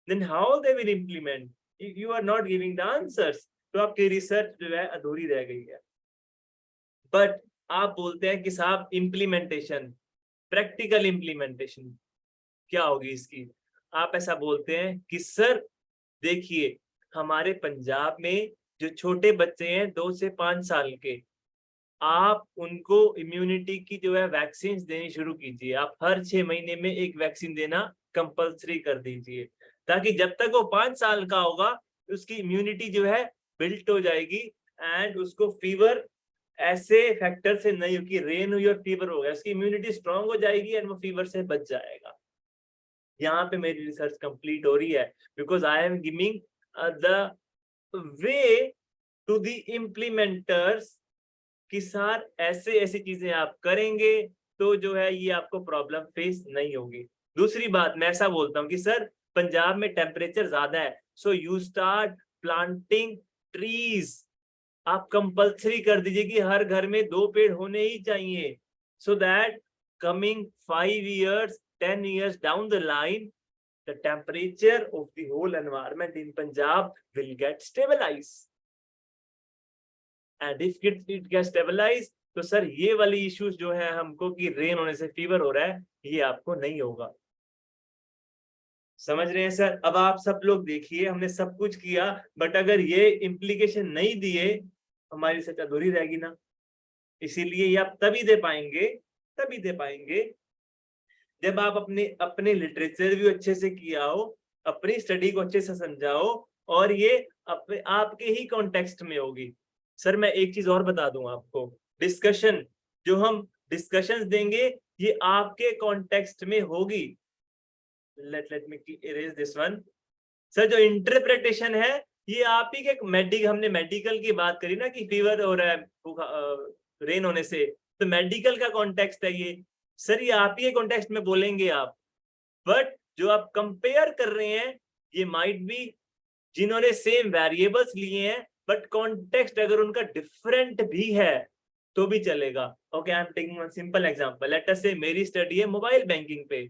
then how they will implement? You are not giving the answers, तो आपकी research जो है अधूरी रह गई है। बट आप बोलते हैं कि साहब इम्प्लीमेंटेशन, प्रैक्टिकल इम्प्लीमेंटेशन क्या होगी इसकी? आप ऐसा बोलते हैं कि सर देखिए हमारे पंजाब में जो छोटे बच्चे हैं 2 से 5 साल के, आप उनको इम्यूनिटी की जो है वैक्सीन देनी शुरू कीजिए। आप हर 6 महीने में एक वैक्सीन देना कंपल्सरी कर दीजिए, ताकि जब तक वो 5 साल का होगा उसकी इम्यूनिटी जो है बिल्ट हो जाएगी, एंड उसको फीवर ऐसे फैक्टर से नहीं हो कि रेन हुई और फीवर हो गया, उसकी इम्यूनिटी स्ट्रांग हो जाएगी एंड वो फीवर से बच जाएगा। यहाँ पे मेरी रिसर्च कंप्लीट हो रही है, because I am giving the way to the implementers कि सर ऐसे ऐसी चीजें आप करेंगे तो जो है ये आपको प्रॉब्लम फेस नहीं होगी। दूसरी बात मैं ऐसा बोलता हूँ कि सर पंजाब में टेम्परेचर ज्यादा है, so you start planting trees. आप कंपल्सरी कर दीजिए कि हर घर में 2 पेड़ होने ही चाहिए, so that coming 5 years 10 years down the line the temperature of the whole environment in Punjab will get stabilized. And if it gets stabilized, तो सर ये वाली इश्यूज जो है हमको कि रेन होने से फीवर हो रहा है, ये आपको नहीं होगा। समझ रहे हैं सर? अब आप सब लोग देखिए, हमने सब कुछ किया, बट अगर ये इम्प्लीकेशन नहीं दिए हमारी रिसर्च अधूरी रहेगी ना। इसीलिए ये आप तभी दे पाएंगे जब आप अपने लिटरेचर भी अच्छे से किया हो, अपनी स्टडी को अच्छे से समझाओ, और ये अपने आपके ही कॉन्टेक्स्ट में होगी। सर मैं एक चीज और बता दूं आपको, डिस्कशन जो हम डिस्कशंस देंगे ये आपके कॉन्टेक्स्ट में होगी। Let me erase this one. Sir जो इंटरप्रिटेशन है ये आप ही के हमने मेडिकल की बात करी ना कि फीवर हो रहा है रेन होने से, तो मेडिकल का कॉन्टेक्स्ट है ये। सर ये आप ही के कॉन्टेक्स्ट में बोलेंगे आप, बट जो आप कंपेयर कर रहे हैं ये माइट बी जिन्होंने सेम वेरिएबल्स लिए हैं, बट कॉन्टेक्स्ट अगर उनका डिफरेंट भी है तो भी चलेगा। Okay, I am taking one simple example. Let us से मेरी स्टडी है मोबाइल बैंकिंग पे।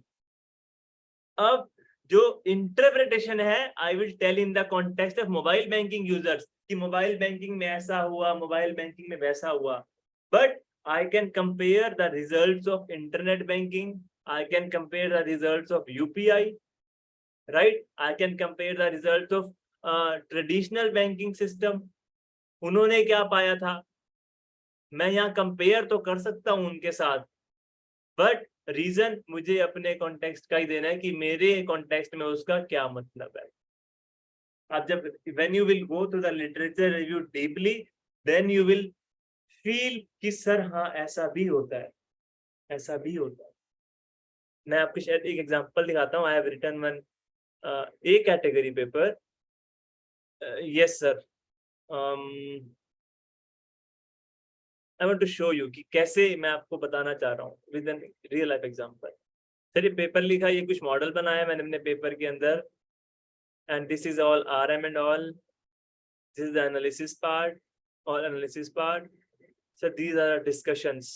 अब जो इंटरप्रिटेशन है I will tell in the context of mobile banking users कि मोबाइल बैंकिंग में ऐसा हुआ, मोबाइल बैंकिंग में वैसा हुआ, but I can compare the results of internet banking. I can compare the results of UPI, right? I can compare the results of traditional banking system. उन्होंने क्या पाया था, मैं यहाँ कंपेयर तो कर सकता हूँ उनके साथ, बट रीजन मुझे अपने कॉन्टेक्स्ट का ही देना है कि मेरे कॉन्टेक्स्ट में उसका क्या मतलब है। आप जब when you will go through the literature review deeply, then you will feel कि सर हाँ ऐसा भी होता है। मैं आपको शायद एक एग्जांपल दिखाता हूँ। I have written one A category paper. Yes sir, I want to show you कि कैसे मैं आपको बताना चाह रहा हूँ with an real life example. Sir ये पेपर लिखा, ये कुछ मॉडल बनाया मैंने अपने पेपर के अंदर, and this is all RM and all, this is the analysis part और analysis part. So these are discussions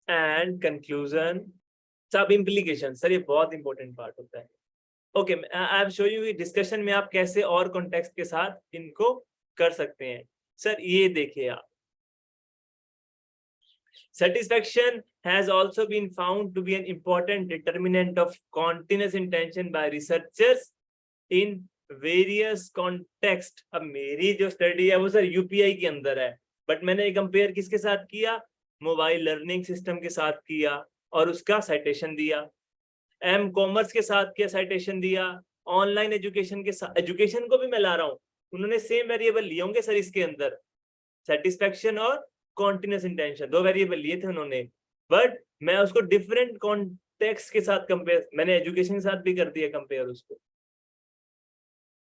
and conclusion, सब implications। सर ये बहुत important part होता है। Okay, I have show you discussion में आप कैसे और context के साथ इनको कर सकते हैं। सर ये देखिए आप, satisfaction has also been found to be an important determinant of continuous intention by researchers in various context. अब मेरी जो स्टडी है वो सर यूपीआई के अंदर है, बट मैंने कंपेयर किसके साथ किया, मोबाइल लर्निंग सिस्टम के साथ किया और उसका साइटेशन दिया। एम कॉमर्स के साथ किया, साइटेशन दिया। ऑनलाइन एजुकेशन के साथ, एजुकेशन को भी मैं ला रहा हूँ, उन्होंने सेम वेरिएबल लिए होंगे सर इसके अंदर, सेटिस्फैक्शन और कॉन्टिन्यूस इंटेंशन, 2 वेरिएबल लिए थे उन्होंने, बट मैं उसको डिफरेंट कॉन्टेक्स्ट के साथ कंपेयर, मैंने एजुकेशन के साथ भी कर दिया कंपेयर उसको,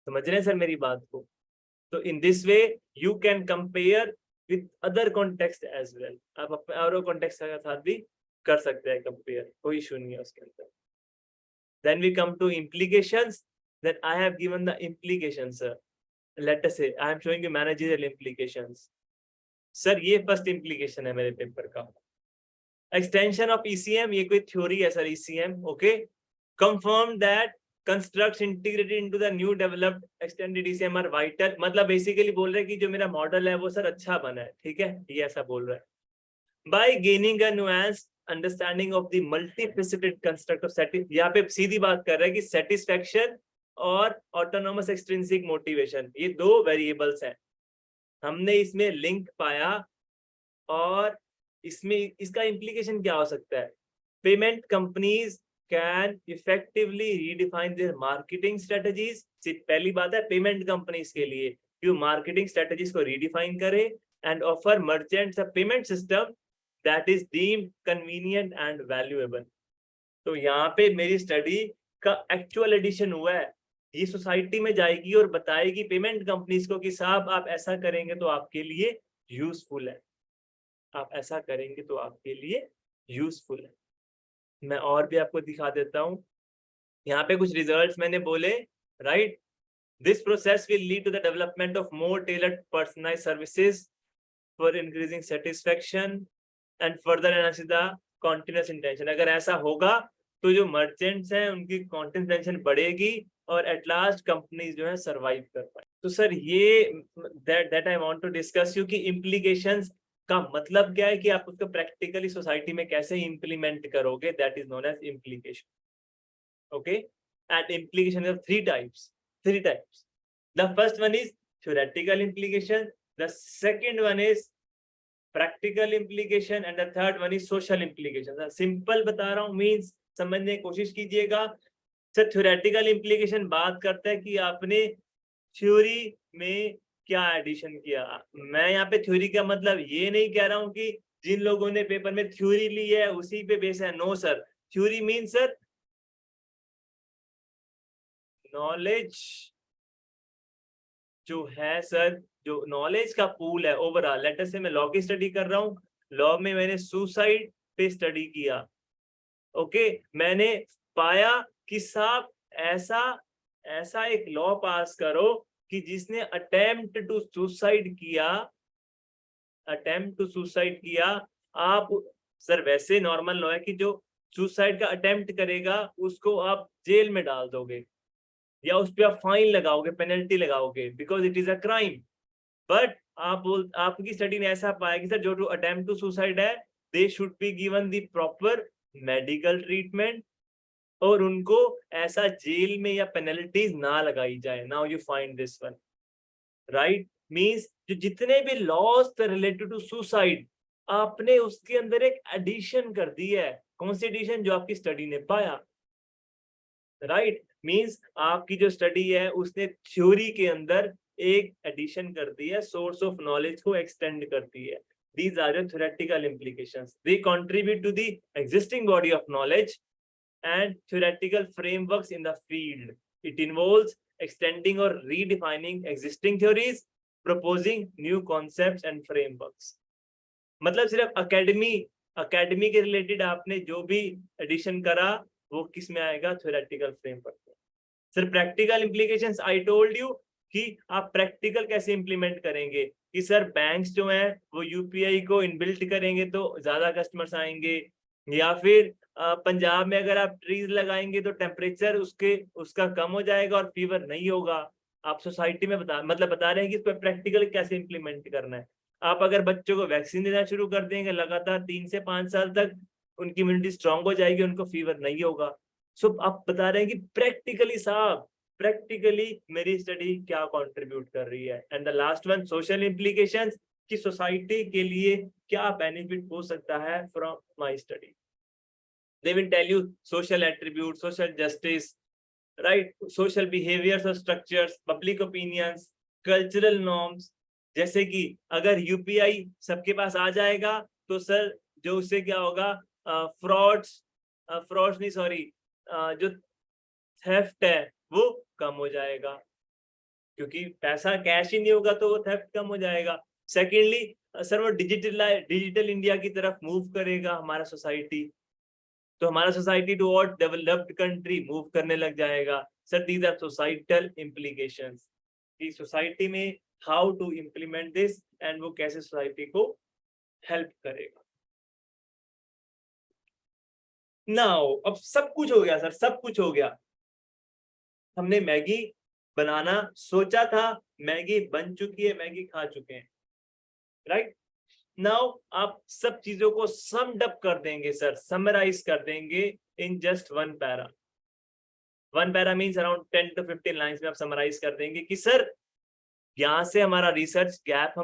समझ रहे हैं सर मेरी बात को? तो in this way you can compare with other context as well, आप अपने और कॉन्टेक्स्ट के साथ भी कर सकते हैं कंपेयर, कोई इशू नहीं है उसके अंदर। Then we come to implications. Then I have given the implications, sir. Let us say I am showing you managerial implications. Sir, ये फर्स्ट implication है मेरे पेपर का। Extension of ECM, ये कोई थ्योरी है sir ECM, okay? Confirm that constructs integrated into the new developed extended ECM are vital. मतलब basically बोल रहे हैं कि जो मेरा मॉडल है वो सर अच्छा बना है, ठीक है, ये ऐसा बोल रहा है। By gaining a nuanced understanding of the multifaceted construct of यहाँ पे सीधी बात कर रहे हैं कि satisfaction और autonomous extrinsic motivation, ये दो वेरिएबल्स हैं, हमने इसमें लिंक पाया और इसमें इसका इम्प्लीकेशन क्या हो सकता है? Payment companies can effectively redefine their marketing strategies. पहली बात है पेमेंट कंपनीज के लिए कि वो मार्केटिंग स्ट्रेटजीज को रीडिफाइन करे and offer merchants a payment system that is deemed convenient and valuable। तो यहाँ पे मेरी स्टडी का एक्चुअल एडिशन हुआ है, ये सोसाइटी में जाएगी और बताएगी पेमेंट कंपनीज को कि साहब आप ऐसा करेंगे तो आपके लिए यूजफुल है, आप ऐसा करेंगे तो आपके लिए यूजफुल है। मैं और भी आपको दिखा देता हूँ, यहाँ पे कुछ रिजल्ट्स मैंने बोले, right? This process will lead to the development of more tailored personalised services for increasing satisfaction and further analysis the continuous intention. अगर ऐसा होगा तो जो मर्चेंट्स हैं उनकी कॉन्टिन्यूअस इंटेंशन बढ़ेगी और एट लास्ट कंपनीज जो है सरवाइव कर पाए। तो सर ये that I want to discuss you कि इम्प्लीकेशंस का मतलब क्या है कि आप उसको प्रैक्टिकली सोसाइटी में कैसे इंप्लीमेंट करोगे, that is known as implication. Okay, and implication of three types. The first one is theoretical implication, the second one is practical implication and the third one is social implication. Simple बता रहा हूँ, means समझने की कोशिश कीजिएगा। Sir theoretical implication बात करता है कि आपने थ्योरी में क्या एडिशन किया। मैं यहाँ पे थ्योरी का मतलब ये नहीं कह रहा हूँ कि जिन लोगों ने पेपर में थ्योरी ली है उसी पे बेस है, no sir. Theory mean sir knowledge जो है सर, जो नॉलेज का पूल है ओवरऑल। लेट अस से मैं लॉ की स्टडी कर रहा हूँ, लॉ में मैंने सुसाइड पे स्टडी किया, ओके, मैंने पाया कि साहब ऐसा एक लॉ पास करो कि जिसने अटेम्प्ट टू सुसाइड किया, आप सर वैसे नॉर्मल लॉ है कि जो सुसाइड का अटेम्प्ट करेगा उसको आप जेल में डाल दोगे या उस पर आप फाइन लगाओगे, पेनल्टी लगाओगे, because it is a crime. But आपकी स्टडी ने ऐसा पाया कि सर जो अटेम्प्ट टू सुसाइड है they should be given the proper medical treatment और उनको ऐसा जेल में या पेनल्टीज ना लगाई जाए। Now you find this one, right? Means जो जितने भी लॉज रिलेटेड टू सुसाइड आपने उसके अंदर एक एडिशन कर दी है। कौन सी एडिशन? जो आपकी स्टडी ने पाया, राइट? मींस आपकी जो स्टडी है उसने थ्योरी के अंदर एक एडिशन कर दी है, सोर्स ऑफ नॉलेज को एक्सटेंड कर दी है। These are the theoretical implications. They contribute to the existing body of knowledge and theoretical frameworks in the field. It involves extending or redefining existing theories, proposing new concepts and frameworks. मतलब सिर्फ academy के related आपने जो भी addition करा वो किस में आएगा? थ्योरेटिकल फ्रेमवर्क में। Sir practical implications I told you कि आप प्रैक्टिकल कैसे इंप्लीमेंट करेंगे कि सर बैंक्स जो हैं वो यूपीआई को इनबिल्ट करेंगे तो ज्यादा कस्टमर्स आएंगे, या फिर पंजाब में अगर आप ट्रीज लगाएंगे तो टेम्परेचर उसका कम हो जाएगा और फीवर नहीं होगा। आप सोसाइटी में बता रहे हैं कि इस पर प्रैक्टिकल कैसे इंप्लीमेंट करना है। आप अगर बच्चों को वैक्सीन देना शुरू कर देंगे लगातार 3 से 5 साल तक उनकी इम्यूनिटी स्ट्रांग हो जाएगी, उनको फीवर नहीं होगा। सो आप बता रहे हैं कि प्रैक्टिकली मेरी स्टडी क्या कंट्रीब्यूट कर रही है। And the last one social implications, कि सोसाइटी के लिए क्या बेनिफिट हो सकता है from my study. They will tell you social attribute, social justice, right, social behaviours और structures, public opinions, cultural norms. जैसे कि अगर यूपीआई सबके पास आ जाएगा तो सर जो उससे क्या होगा, फ्रॉड्स फ्रॉड नहीं, सॉरी, जो थेफ्ट है वो कम हो जाएगा, क्योंकि पैसा कैश ही नहीं होगा तो वो थेफ्ट कम हो जाएगा। सेकेंडली सर वो डिजिटल इंडिया की तरफ मूव करेगा हमारा सोसाइटी, तो हमारा society toward developed country move करने लग जाएगा। Sir these are societal implications, कि सोसाइटी में how to implement this and वो कैसे सोसाइटी को हेल्प करेगा। नाउ अब सब कुछ हो गया सर, सब कुछ हो गया। हमने मैगी बनाना सोचा था, मैगी बन चुकी है, मैगी खा चुके हैं, राइट। नाउ आप सब चीजों को समड अप कर देंगे सर, समराइज कर देंगे in just one para. One para means around 10 to 15 lines में आप समराइज कर देंगे कि सर यहाँ से हमारा रिसर्च गैप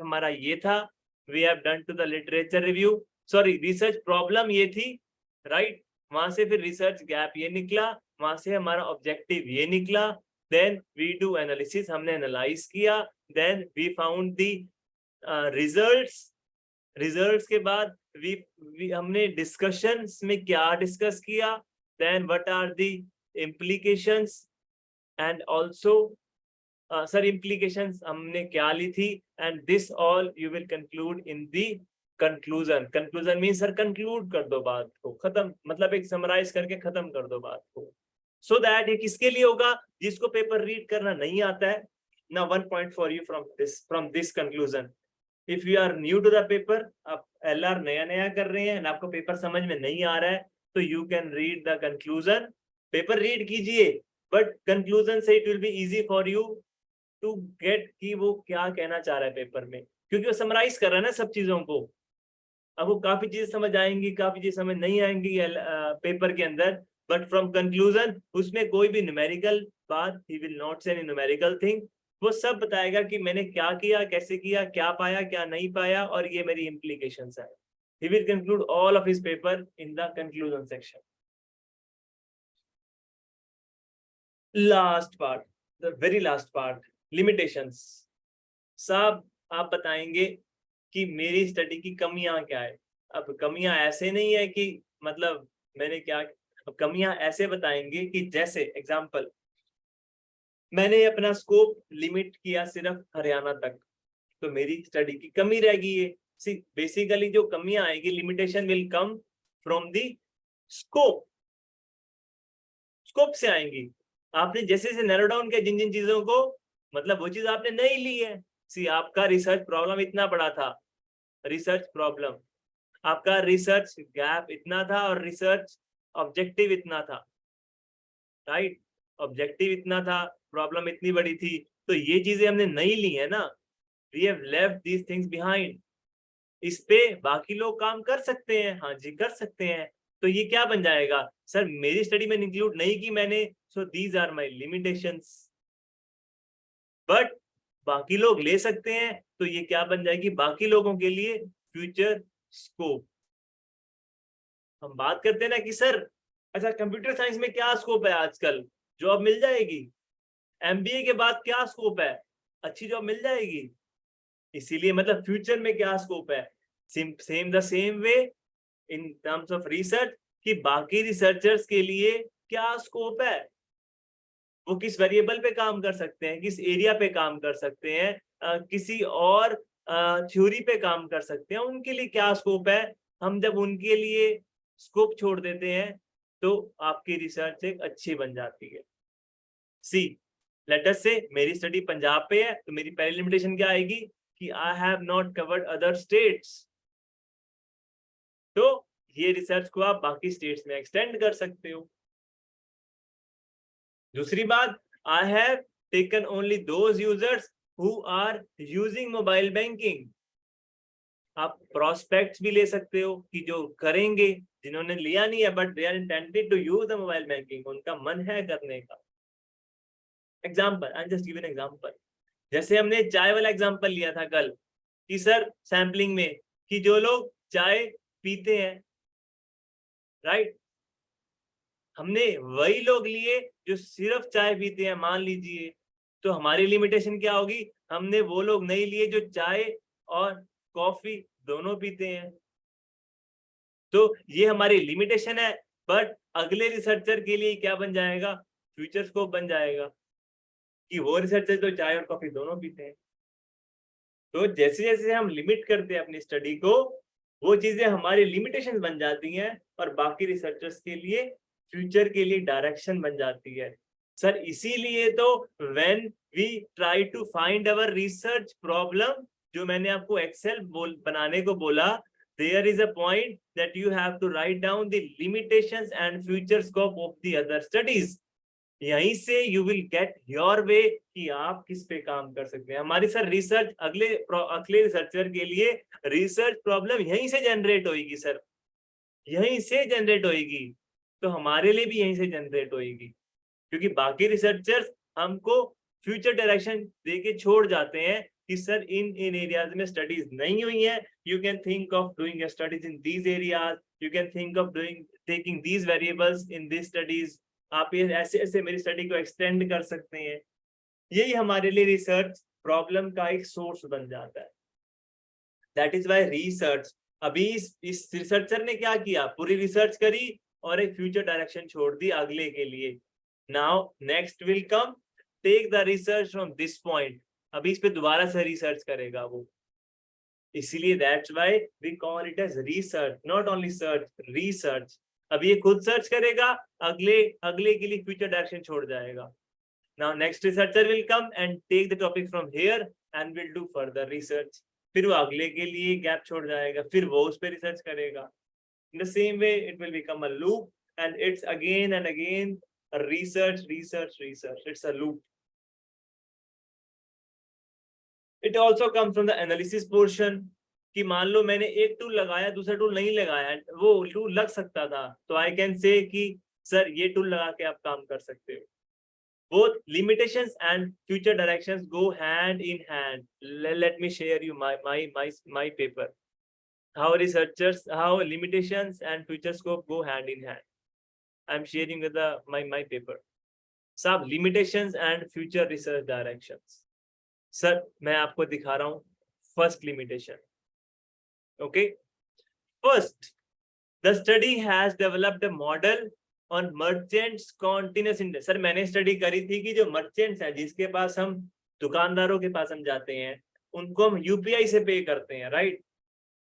हमारा ये था, we have done to the literature review, sorry research problem ये थी, राइट। वहां से फिर रिसर्च गैप ये निकला, वहां से हमारा ऑब्जेक्टिव ये निकला, देन वी डू एनालिसिस, हमने एनालाइज किया, then we found the results के बाद हमने डिस्कशंस में क्या डिस्कस किया, then what are the implications and also sir implications हमने क्या ली थी, and this all you will conclude in the conclusion. Conclusion mean sir conclude कर दो बात को, खत्म, मतलब एक समराइज करके खत्म कर दो बात को, सो दैट ये किसके लिए होगा, जिसको पेपर रीड करना नहीं आता है। Now one point for you from this conclusion. If you are new to the paper, आप LR नया कर रहे हैं, आपको पेपर समझ में नहीं आ रहा है, तो you can read the conclusion. Paper read कीजिए, but conclusion से it will be easy for you to get कि वो क्या कहना चाह रहा है पेपर में, क्योंकि वो समराइज कर रहा है ना सब चीजों को। आपको काफी चीजें समझ आएंगी, काफी चीजें समझ नहीं आएंगी पेपर के अंदर, बट फ्रॉम कंक्लूजन उसमें कोई भी न्यूमेरिकल बात, ही विल नॉट से एनी न्यूमेरिकल थिंग, वो सब बताएगा कि मैंने क्या किया, कैसे किया, क्या पाया, क्या नहीं पाया, और ये मेरी इम्प्लीकेशंस है। He will conclude all of his paper in the conclusion section. Last part, the very last part, limitations. साहब आप बताएंगे कि मेरी स्टडी की कमियां क्या है। अब कमियां ऐसे नहीं है कि मतलब मैंने क्या, कमियां ऐसे बताएंगे कि जैसे एग्जाम्पल, मैंने अपना स्कोप लिमिट किया सिर्फ हरियाणा तक, तो मेरी स्टडी की कमी रह गई है। सी बेसिकली जो कमियां आएगी, limitation will come from the scope, scope से आएंगी। आपने जैसे जैसे नैरो डाउन किया जिन जिन चीजों को, मतलब वो चीज आपने नहीं ली है। सी आपका रिसर्च प्रॉब्लम इतना बड़ा था, रिसर्च प्रॉब्लम, आपका रिसर्च गैप इतना था, और रिसर्च ऑब्जेक्टिव इतना था, राइट, ऑब्जेक्टिव इतना था, प्रॉब्लम इतनी बड़ी थी, तो ये चीजें हमने नहीं ली है ना, we have left these things behind. इस पे बाकी लोग काम कर सकते हैं, हाँ जी कर सकते हैं, तो ये क्या बन जाएगा, सर मेरी स्टडी में इंक्लूड नहीं की मैंने, so these are my limitations, but बाकी लोग ले सकते हैं, तो ये क्या बन जाएगी, बाकी लोगों के लिए फ्यूचर स्कोप। हम बात करते हैं ना कि सर अच्छा कंप्यूटर साइंस में क्या स्कोप है आजकल, जॉब मिल जाएगी, MBA के बाद क्या स्कोप है, अच्छी जॉब मिल जाएगी, इसीलिए मतलब फ्यूचर में क्या स्कोप है, same the same way in terms of research, कि बाकी रिसर्चर्स के लिए क्या स्कोप है, वो किस वेरिएबल पे काम कर सकते हैं, किस एरिया पे काम कर सकते हैं, किसी और थ्योरी पे काम कर सकते हैं, उनके लिए क्या स्कोप है। हम जब उनके लिए स्कोप छोड़ देते हैं तो आपकी रिसर्च एक अच्छी बन जाती है। सी लेट अस से मेरी स्टडी पंजाब पे है, तो मेरी पहली लिमिटेशन क्या आएगी कि I have not covered other states, तो ये रिसर्च को आप बाकी स्टेट्स में एक्सटेंड कर सकते हो। दूसरी बात, I have taken only those users who are using mobile banking. आप प्रोस्पेक्ट्स भी ले सकते हो कि जो करेंगे, जिन्होंने लिया नहीं है but they are intended to use the mobile banking, उनका मन है करने का। Example, I just give an example, जैसे हमने चाय वाला एग्जाम्पल लिया था कल कि सर सैम्पलिंग में कि जो लोग चाय पीते हैं, राइट, हमने वही लोग लिए जो सिर्फ चाय पीते हैं मान लीजिए, तो हमारी लिमिटेशन क्या होगी, हमने वो लोग नहीं लिए जो चाय और कॉफी दोनों पीते हैं। तो ये हमारी लिमिटेशन है, बट अगले रिसर्चर के लिए क्या बन जाएगा, फ्यूचर स्कोप बन जाएगा कि वो रिसर्चर तो चाय और कॉफी दोनों पीते हैं। तो जैसे जैसे हम लिमिट करते हैं अपनी स्टडी को, वो चीजें हमारी लिमिटेशन बन जाती हैं और बाकी रिसर्चर्स के लिए फ्यूचर के लिए डायरेक्शन बन जाती है। सर इसीलिए तो when we try to find our research problem, जो मैंने आपको एक्सेल बनाने को बोला, there is a point that you have to write down the limitations and future scope of the other studies. यहीं से you will get your way कि आप किस पे काम कर सकते हैं। हमारी सर रिसर्च अगले रिसर्चर के लिए रिसर्च प्रॉब्लम यहीं से जनरेट होगी सर, यहीं से जनरेट होगी, तो हमारे लिए भी यहीं से जनरेट होगी, क्योंकि बाकी रिसर्चर्स हमको फ्यूचर डायरेक्शन देके छोड़ जाते हैं कि सर इन एरियाज में स्टडीज नहीं हुई है, you can think of doing studies in these areas, you can think of doing taking these variables in this studies, आप ये ऐसे ऐसे मेरी स्टडी को एक्सटेंड कर सकते हैं। यही हमारे लिए रिसर्च प्रॉब्लम का एक सोर्स बन जाता है। दैट इज वाई रिसर्च, अभी इस रिसर्चर ने क्या किया, पूरी रिसर्च करी और एक फ्यूचर डायरेक्शन छोड़ दी अगले के लिए। Now next will come, take the research from this point, अभी इस पे दोबारा से रिसर्च करेगा वो, इसीलिए that's why we call it as research, not only search, research. अब ये खुद सर्च करेगा, अगले के लिए फ्यूचर डायरेक्शन छोड़ जाएगा। Now next researcher will come and take the topic from here and will do further research, फिर वो अगले के लिए गैप छोड़ जाएगा, फिर वो उस पर रिसर्च करेगा। इन the same way it will become a loop and it's again and again research, it's a loop. It also comes from the analysis portion कि मान लो मैंने एक टूल लगाया, दूसरा टूल नहीं लगाया, वो टूल लग सकता था, तो आई कैन से कि सर ये टूल लगा के आप काम कर सकते हो। Both limitations and future directions go hand in hand. Let me share you my paper. How limitations and future scope go hand in hand. I'm sharing with my paper. सब limitations and future research directions. Sir मैं आपको दिखा रहा हूँ first limitation. Okay. First, the study has developed a model on merchants continuous index. Sir मैंने study करी थी कि जो मर्चेंट्स हैं, जिसके पास हम दुकानदारों के पास हम जाते हैं, उनको हम यूपीआई से पे करते हैं, राइट?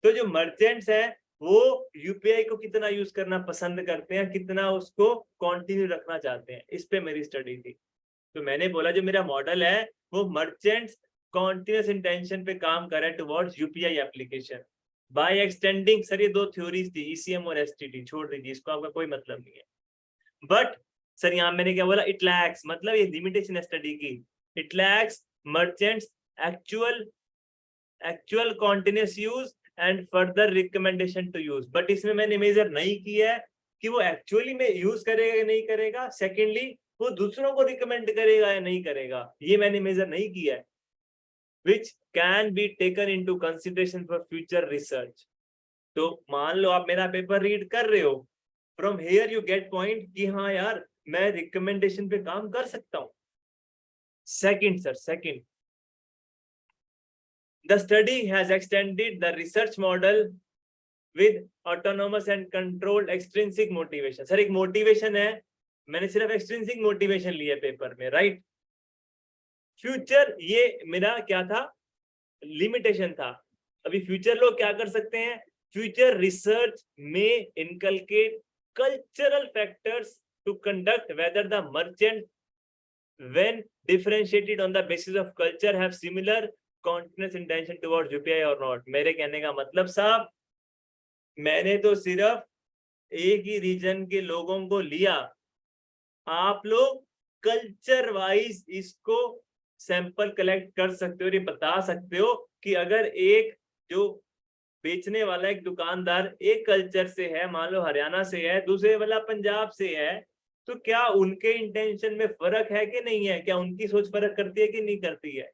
तो जो मर्चेंट्स हैं वो यूपीआई को कितना यूज करना पसंद करते हैं, कितना उसको कंटिन्यू रखना चाहते हैं, इस पे मेरी स्टडी थी। तो मैंने बोला जो मेरा मॉडल है वो मर्चेंट्स कॉन्टिन्यूस इंटेंशन पे काम कर रहा है towards UPI application by extending. Sir ये दो थ्योरीज थी, ईसीएम और एसटीटी, छोड़ दीजिए, इसको आपका कोई मतलब नहीं है। बट सर यहाँ मैंने क्या बोला, इट लैक्स, मतलब ये लिमिटेशन है स्टडी की, it lacks merchants actual continuous use and further recommendation to use. But इसमें मैंने मेजर नहीं किया है कि वो एक्चुअली में यूज करेगा या नहीं करेगा, सेकेंडली वो दूसरों को रिकमेंड करेगा या नहीं करेगा, ये मैंने मेजर नहीं किया है, which can be taken into consideration for future research. तो मान लो आप मेरा पेपर रीड कर रहे हो, from here you get point कि हाँ यार मैं रिकमेंडेशन पे काम कर सकता हूँ। Second, the study has extended the research model with autonomous and controlled extrinsic motivation. Sir एक मोटिवेशन है, मैंने सिर्फ एक्सट्रिंसिक मोटिवेशन लिया पेपर में, राइट? फ्यूचर ये मेरा क्या था, लिमिटेशन था। अभी फ्यूचर लोग क्या कर सकते हैं, फ्यूचर रिसर्च में inculcate cultural factors to conduct whether the merchant when differentiated on the basis of culture have similar continuous intention towards UPI और नॉट। मेरे कहने का मतलब साहब, मैंने तो सिर्फ एक ही रीजन के लोगों को लिया, आप लोग कल्चर वाइज इसको सैंपल कलेक्ट कर सकते हो, ये बता सकते हो कि अगर एक जो बेचने वाला एक दुकानदार एक कल्चर से है, मान लो हरियाणा से है, दूसरे वाला पंजाब से है, तो क्या उनके इंटेंशन में फर्क है कि नहीं है, क्या उनकी सोच फर्क करती है कि नहीं करती है?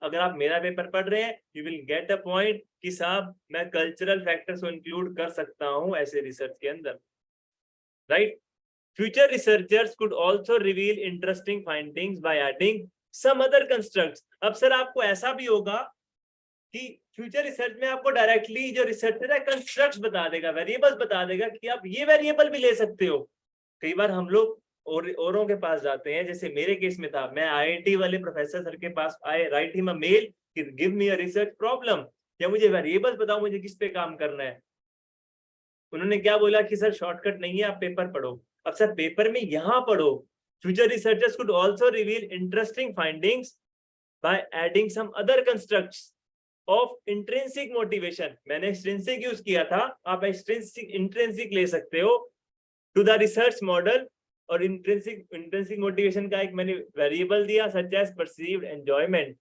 अगर आप मेरा पेपर पढ़ रहे हैं, you will get a point कि साहब मैं कल्चरल फैक्टर्स को इंक्लूड कर सकता हूं ऐसे रिसर्च के अंदर, right? Future researchers could also reveal interesting findings by adding some other constructs. अब सर आपको ऐसा भी होगा कि फ्यूचर रिसर्च में आपको डायरेक्टली जो रिसर्चर है कंस्ट्रक्ट्स बता देगा, वेरिएबल्स बता देगा कि आप ये वेरिएबल भी ले सकते हो। कई बार हम लोग औरों के पास जाते हैं, जैसे मेरे केस में था, मैं आईआईटी वाले प्रोफेसर सर के पास आए, राइट हिम अ मेल कि give me a research problem, या मुझे वेरिएबल्स बताओ मुझे किस पे काम करना है। उन्होंने क्या बोला कि सर शॉर्टकट नहीं है, आप पेपर पढ़ो। अब सर पेपर में यहाँ पढ़ो, future researchers could also reveal interesting findings by adding some other constructs of intrinsic motivation. मैंने एक्सट्रिंसिक यूज किया था, आप इंट्रिंसिक ले सकते हो टू द रिसर्च मॉडल। और इंट्रिंसिक मोटिवेशन का एक मैंने वेरिएबल दिया, such as perceived enjoyment.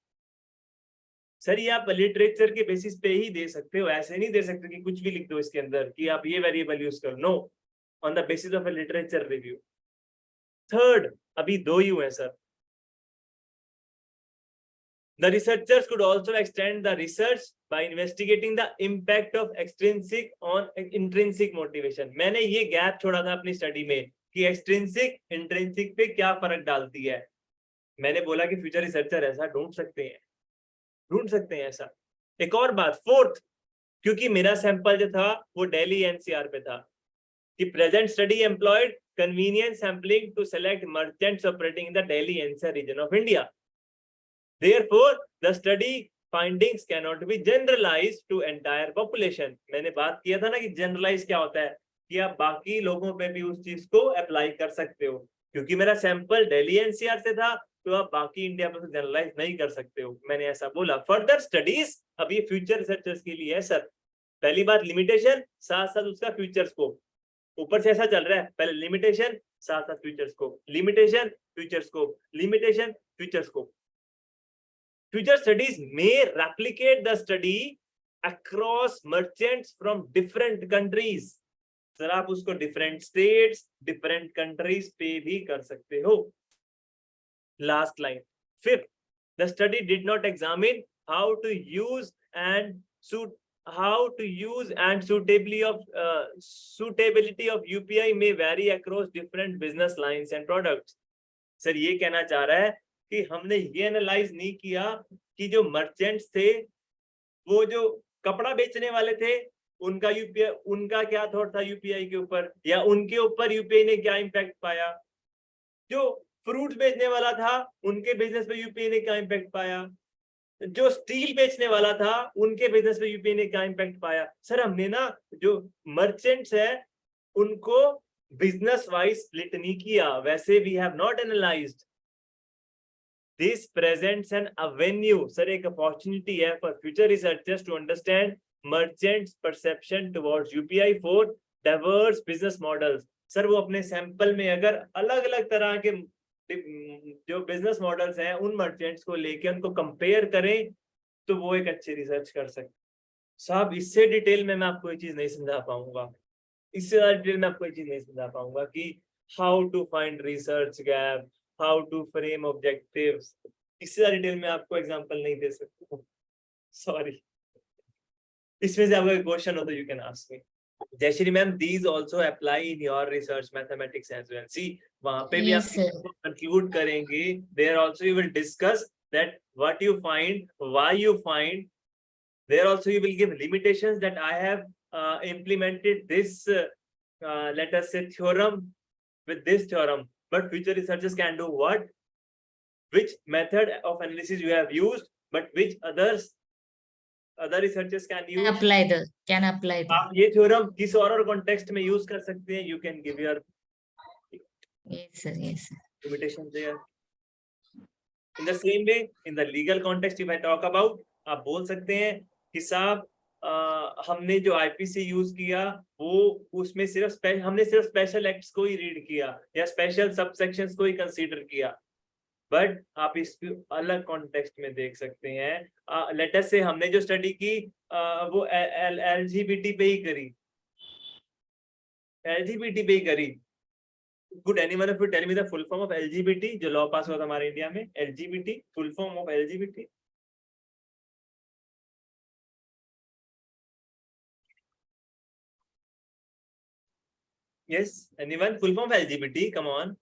Sir ये आप लिटरेचर के बेसिस पे ही दे सकते हो, ऐसे नहीं दे सकते कि कुछ भी लिख दो इसके अंदर कि आप ये वेरिएबल यूज करो। No, on the basis of a literature review. Third, अभी 2 यू है sir. The researchers could also extend the research by investigating the impact of extrinsic on intrinsic motivation. मैंने ये गैप छोड़ा था अपनी स्टडी में कि एक्सट्रिंसिक इंट्रिंसिक पे क्या फर्क डालती है। मैंने बोला कि फ्यूचर रिसर्चर ऐसा ढूंढ सकते हैं ऐसा। एक और बात, फोर्थ, क्योंकि मेरा सैंपल जो था वो दिल्ली एनसीआर पे था, कि present study employed convenience sampling to select merchants operating in the Delhi NCR region of India. Therefore, the study findings cannot be generalized to entire population. मैंने बात किया था ना कि जनरलाइज क्या होता है, कि आप बाकी लोगों पे भी उस चीज को अप्लाई कर सकते हो। क्योंकि मेरा सैंपल दिल्ली एनसीआर से था, तो आप बाकी इंडिया पे जनरलाइज नहीं कर सकते हो, मैंने ऐसा बोला। फर्दर स्टडीज, अब ये फ्यूचर रिसर्चर्स के लिए है सर। पहली बात लिमिटेशन, साथ साथ उसका फ्यूचर स्कोप। ऊपर से ऐसा चल रहा है, पहले लिमिटेशन साथ साथ future scope, limitation future scope, limitation future scope. Future studies may replicate the study across merchants from different countries. Sir आप उसको different states, different countries पे भी कर सकते हो। Last line. Fifth, the study did not examine how to use and suitability of UPI may vary across different business lines and products. Sir ये कहना चाह रहा है कि हमने ये एनालाइज नहीं किया कि जो मर्चेंट्स थे, वो जो कपड़ा बेचने वाले थे, उनका यूपीआई, उनका क्या थॉट था यूपीआई के ऊपर, या उनके ऊपर यूपीआई ने क्या इम्पैक्ट पाया। जो फ्रूट्स बेचने वाला था, उनके बिजनेस पे यूपीआई ने क्या इम्पैक्ट पाया। जो स्टील बेचने वाला था, उनके बिजनेस पे यूपीआई ने क्या इम्पैक्ट पाया। सर हमने ना जो मर्चेंट्स है उनको बिजनेस वाइज स्प्लिट नहीं किया, वैसे we have not analysed. This presents an avenue, sir, एक opportunity है for future researchers to understand merchants' perception towards UPI for diverse business models. Sir वो अपने सैंपल में अगर अलग अलग तरह के जो बिजनेस मॉडल्स हैं उन मर्चेंट्स को लेके उनको कंपेयर करें, तो वो एक अच्छी रिसर्च कर सकते। साहब इससे डिटेल में मैं आपको ये चीज नहीं समझा पाऊंगा, इससे ज्यादा डिटेल में आपको ये चीज नहीं समझा पाऊंगा कि how to find research gap, how to frame objectives. इससे ज्यादा डिटेल में आपको एग्जांपल नहीं दे सकता, सॉरी। इसमें से आपका क्वेश्चन हो तो you can ask me. Jayashree ma'am, these also apply in your research mathematics as well. See, वहाँ पे भी Yes, sir. आप conclude करेंगे, there also you will discuss that what you find, why you find. There also you will give limitations that I have implemented this, let us say theorem with this theorem, but future researchers can do what? Which method of analysis you have used, but which other researchers can use. Can apply the. आप ये theorem किस और context में use कर सकते हैं, you can give your Yes, sir. Yes, sir. limitations there. In the same way, in the legal context, if I talk about, आप बोल सकते हैं कि साहब हमने जो आईपीसी यूज किया वो उसमें हमने सिर्फ स्पेशल एक्ट्स को ही रीड किया या स्पेशल सबसेक्शंस को ही कंसीडर किया, बट आप इसको अलग कॉन्टेक्स्ट में देख सकते हैं। लेट अस से हमने जो स्टडी की वो एलजीबीटी पे ही करी, Could anyone of you tell me the full form of LGBT? जो लॉ पास हुआ था हमारे इंडिया में, LGBT, full form of LGBT? Yes, anyone? Full form of LGBT, come on.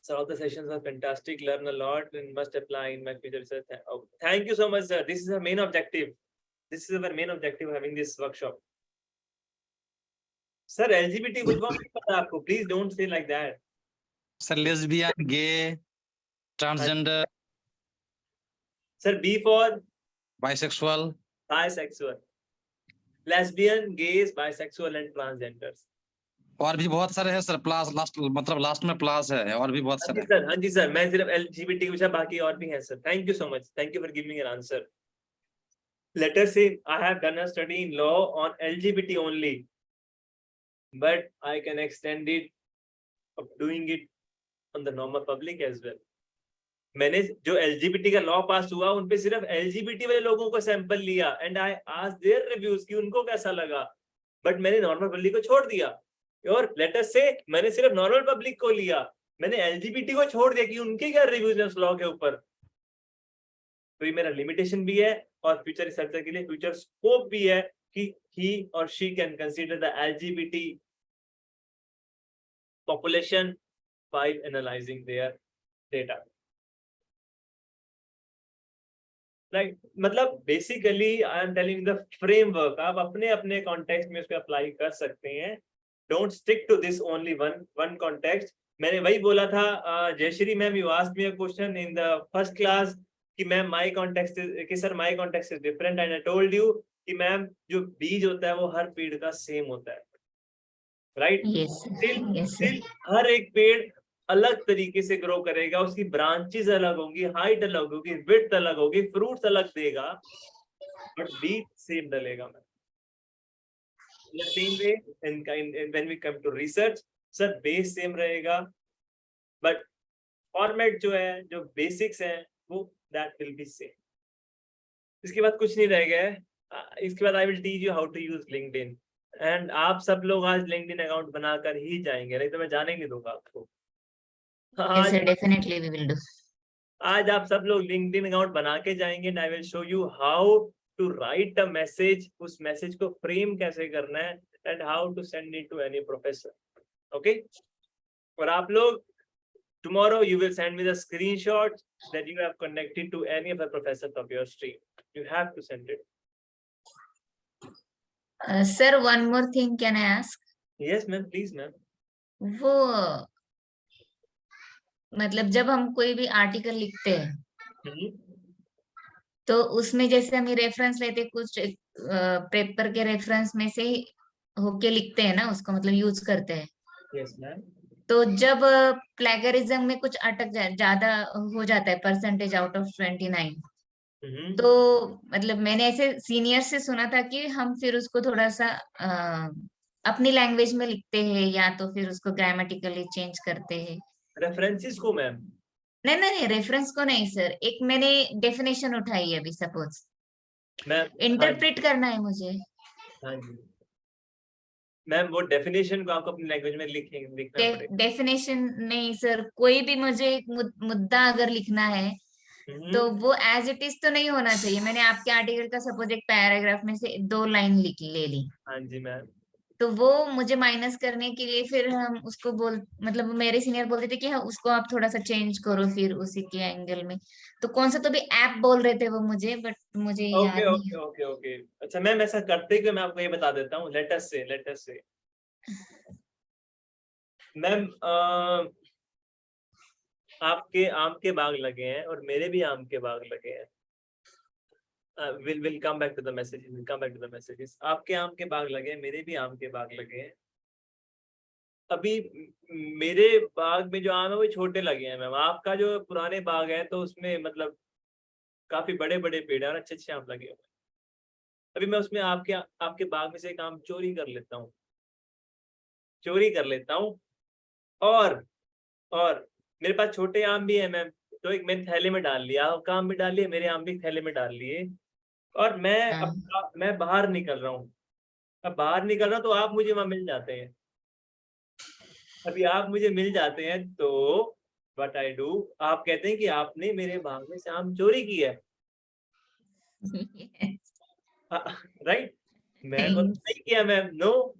So all the sessions are fantastic. Learn a lot and must apply in my future research. Oh, thank you so much, sir. This is our main objective. This is our main objective having this workshop. Sir, LGBT full form नहीं पता आपको? Please don't say like that. Sir, lesbian, gay, transgender, Sir, B for bisexual. bisexual, lesbian, gays, bisexual and transgenders. और भी बहुत सारे हैं sir. Plus last मतलब last में प्लस है और भी बहुत सारे. हाँ जी सर, मैं सिर्फ LGBT पूछा, बाकी और भी हैं sir. Thank you so much. Thank you for giving an answer. Let us say I have done a study in law on LGBT only, but I can extend it of doing it on the normal public as well. मैंने जो LGBT का law पास हुआ उन पे सिर्फ LGBT वाले लोगों को सैंपल लिया and I asked their reviews कि उनको कैसा लगा, बट मैंने नॉर्मल पब्लिक को छोड़ दिया. और लेट अस से मैंने सिर्फ नॉर्मल पब्लिक को लिया, मैंने LGBT को छोड़ दिया कि उनके क्या रिव्यूज हैं उस लॉ के ऊपर. तो ये मेरा लिमिटेशन भी है और फ्यूचर रिसर्चर के लिए फ्यूचर स्कोप भी है कि he or she can consider the LGBT population while analyzing their data. Right? मतलब basically I am telling the framework, आप अपने अपने कॉन्टेक्स्ट में उसको अप्लाई कर सकते हैं. Don't stick to this only one context. मैंने वही बोला था Jayashree ma'am, you asked me a question in the first class कि मैम माय कॉन्टेक्स्ट कि sir my context is different and I told you कि मैम जो बीज होता है वो हर पेड़ का सेम होता है. राइट? yes, हर एक पेड़ अलग तरीके से ग्रो करेगा, उसकी ब्रांचेस अलग होंगी, हाइट अलग होगी, विड्थ अलग होगी, फ्रूट्स अलग देगा, बट बीज सेम डलेगा. Ma'am in the same way in when we come to research, sir base same रहेगा, बट फॉर्मेट जो है, जो बेसिक्स है वो दैट विल बी सेम. इसके बाद कुछ नहीं रह गया है. इसके बाद I will teach you how to use LinkedIn and आप सब लोग आज लिंक्डइन अकाउंट बनाकर ही जाएंगे, नहीं तो मैं जाने नहीं दूंगा आपको. yes sir, definitely we will do. आज आप सब लोग लिंक्डइन अकाउंट बना के जाएंगे and I will show you how to write a message, उस मैसेज को फ्रेम कैसे करना है and how to send it to any professor. Okay? और आप लोग tomorrow you will send me the screenshot that you have connected to any of the professors of your stream. You have to send it. Sir, one more thing can I ask? Yes ma'am, please ma'am. वो मतलब जब हम कोई भी article लिखते हैं तो उसमें जैसे हम रेफरेंस लेते कुछ पेपर के रेफरेंस में से ही होके लिखते हैं ना उसको, मतलब यूज करते हैं. Yes ma'am. तो जब प्लेगरिज्म में कुछ अटक ज्यादा हो जाता है, परसेंटेज आउट ऑफ 29, तो मतलब मैंने ऐसे सीनियर से सुना था कि हम फिर उसको थोड़ा सा अपनी लैंग्वेज में लिखते हैं या तो फिर उसको ग्रामेटिकली चेंज करते हैं. रेफरेंसेस को मैम? नहीं, रेफरेंस को नहीं सर. एक मैंने डेफिनेशन उठाई है अभी, सपोज मैम इंटरप्रेट करना है मुझे. हाँ जी मैम, वो डेफिनेशन को आपको अपनी लैंग्वेज में लिखना पड़ेगा. डेफिनेशन नहीं सर, कोई भी मुझे एक मुद्दा अगर लिखना है तो वो एज इट इज तो नहीं होना चाहिए. मैंने आपके आर्टिकल का सपोज एक पैराग्राफ में से 2 लाइन ले ली. हाँ जी मैम. तो वो मुझे माइनस करने के लिए फिर हम उसको मतलब मेरे सीनियर बोलते थे कि हाँ उसको आप थोड़ा सा चेंज करो फिर उसी के एंगल में. तो कौन सा तो भी ऐप बोल रहे थे वो मुझे, बट मुझे याद नहीं है. ओके. अच्छा मैम, ऐसा करते हुए मैं आपको ये बता देता हूँ. लेट अस से मैम आपके आम के बाग लगे हैं और मेरे भी आम के बाग लगे हैं. we'll come back to the messages. आपके आम के बाग लगे हैं, मेरे भी आम के बाग लगे हैं. अभी मेरे बाग में जो आम है वो छोटे लगे हैं मैम. आपका जो पुराने बाग है तो उसमें मतलब काफी बड़े बड़े पेड़ हैं और अच्छे आम लगे हुए हैं. अभी मैं उसमें आपके बाग में से एक आम चोरी कर लेता हूँ और मेरे पास छोटे आम भी है मैम, तो एक मैंने थैले में डाल लिया, आपका आम भी डाल लिया, मेरे आम भी थैले में डाल लिए और मैं बाहर निकल रहा हूँ. अब बाहर निकल रहा हूँ तो आप मुझे वहां मिल जाते हैं. अभी आप मुझे मिल जाते हैं तो व्हाट आई डू, आप कहते हैं कि आपने मेरे बाग में से आम चोरी किया है. राइट? मैं नहीं किया ma'am. No,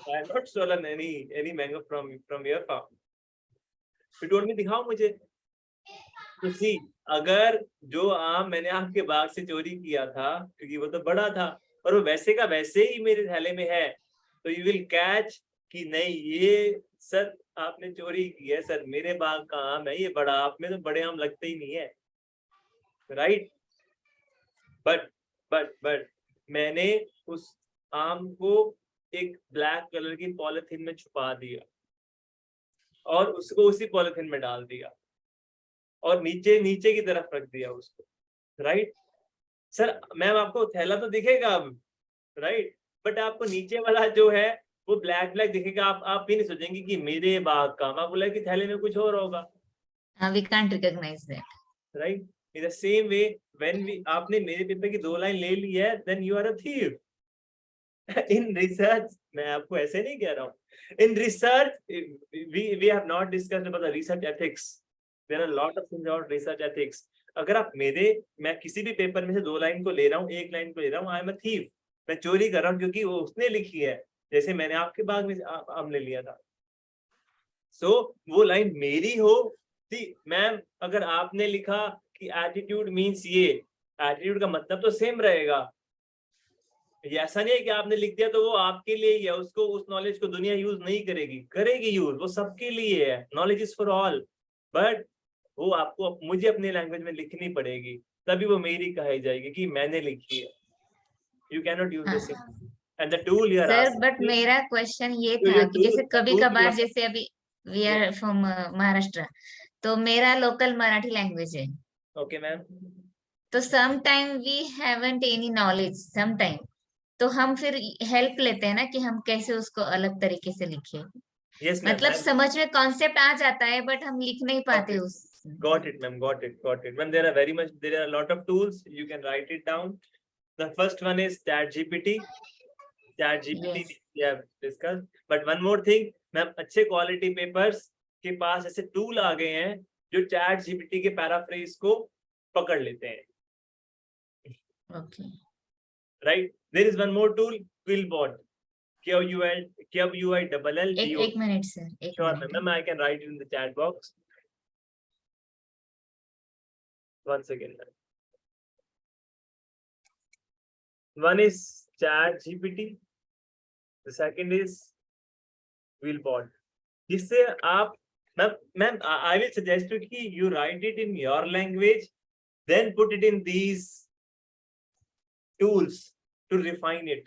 I have not stolen any mango from your farm. You told me दिखाओ मुझे। तो सी, अगर जो आम मैंने आपके बाग से चोरी किया था, क्योंकि वो तो बड़ा था और वो वैसे का वैसे ही मेरे थैले में है, तो यू विल कैच कि नहीं ये सर आपने चोरी की है सर, मेरे बाग का आम है ये बड़ा, आप में तो बड़े आम लगते ही नहीं है, राइट? बट मैंने उस आम को एक ब्लैक कलर की पॉलिथीन में छुपा दिया और उसको उसी पॉलिथीन में डाल दिया और नीचे नीचे की तरफ रख दिया उसको, राइट? सर मैम आपको थैला तो दिखेगा अब, राइट? बट आपको नीचे वाला जो है वो ब्लैक ब्लैक दिखेगा, आप भी नहीं सोचेंगे कि मेरे बाग का, आप बोला कि थैले में कुछ और होगा, We can't recognize that. Right? In the same way when we, आपने मेरे पेपर की 2 लाइन ले ली है, then you are a thief. In research, मैं आपको ऐसे नहीं कह रहा हूँ, in research we have not discussed about the research ethics. There are a lot of things about research ethics. अगर आप मैं किसी भी पेपर में से 2 लाइन को ले रहा हूँ, 1 लाइन को ले रहा हूँ, आई एम अ थीफ, मैं चोरी कर रहा हूँ क्योंकि वो उसने लिखी है, जैसे मैंने आपके बाग में आम ले लिया था। सो वो लाइन मेरी हो, मैम अगर आपने लिखा कि एटीट्यूड मीन्स ये, एटीट्यूड का मतलब तो सेम रहेगा, ये ऐसा नहीं है कि आपने लिख दिया तो वो आपके लिए ही है, उसको उस नॉलेज को दुनिया यूज नहीं करेगी, करेगी यूज, वो सबके लिए है, knowledge is for all, but वो आपको मुझे अपने लैंग्वेज में लिखनी पड़ेगी, तभी वो मेरी कही जाएगी कि मैंने लिखी है। You can not use the same and the tool you are sir asking. But मेरा क्वेश्चन ये तो था ये कि जैसे tool- कभी tool कभार, you- जैसे अभी वी आर फ्रॉम महाराष्ट्र, तो मेरा लोकल मराठी लैंग्वेज है, ओके मैम, तो some time we haven't any knowledge, some time तो हम फिर हेल्प लेते हैं ना कि हम कैसे उसको अलग तरीके से लिखें, यस मैम, मतलब समझ में कॉन्सेप्ट आ जाता है बट हम लिख नहीं पाते उस। got it ma'am, got it ma'am, there are a lot of tools, you can write it down. The first one is ChatGPT. Yes. we have discussed, but one more thing ma'am, अच्छे quality papers के पास ऐसे tool आ गए हैं जो ChatGPT के paraphrase को पकड़ लेते हैं, Okay. right? There is one more tool, Quillbot, QUILLBOT. एक मिनट सर, एक Sure minute. ma'am, I can write it in the chat box. One second. One is ChatGPT, the second is Quillbot. जिससे आप ma'am I will suggest you कि you write it in your language, then put it in these tools to refine it,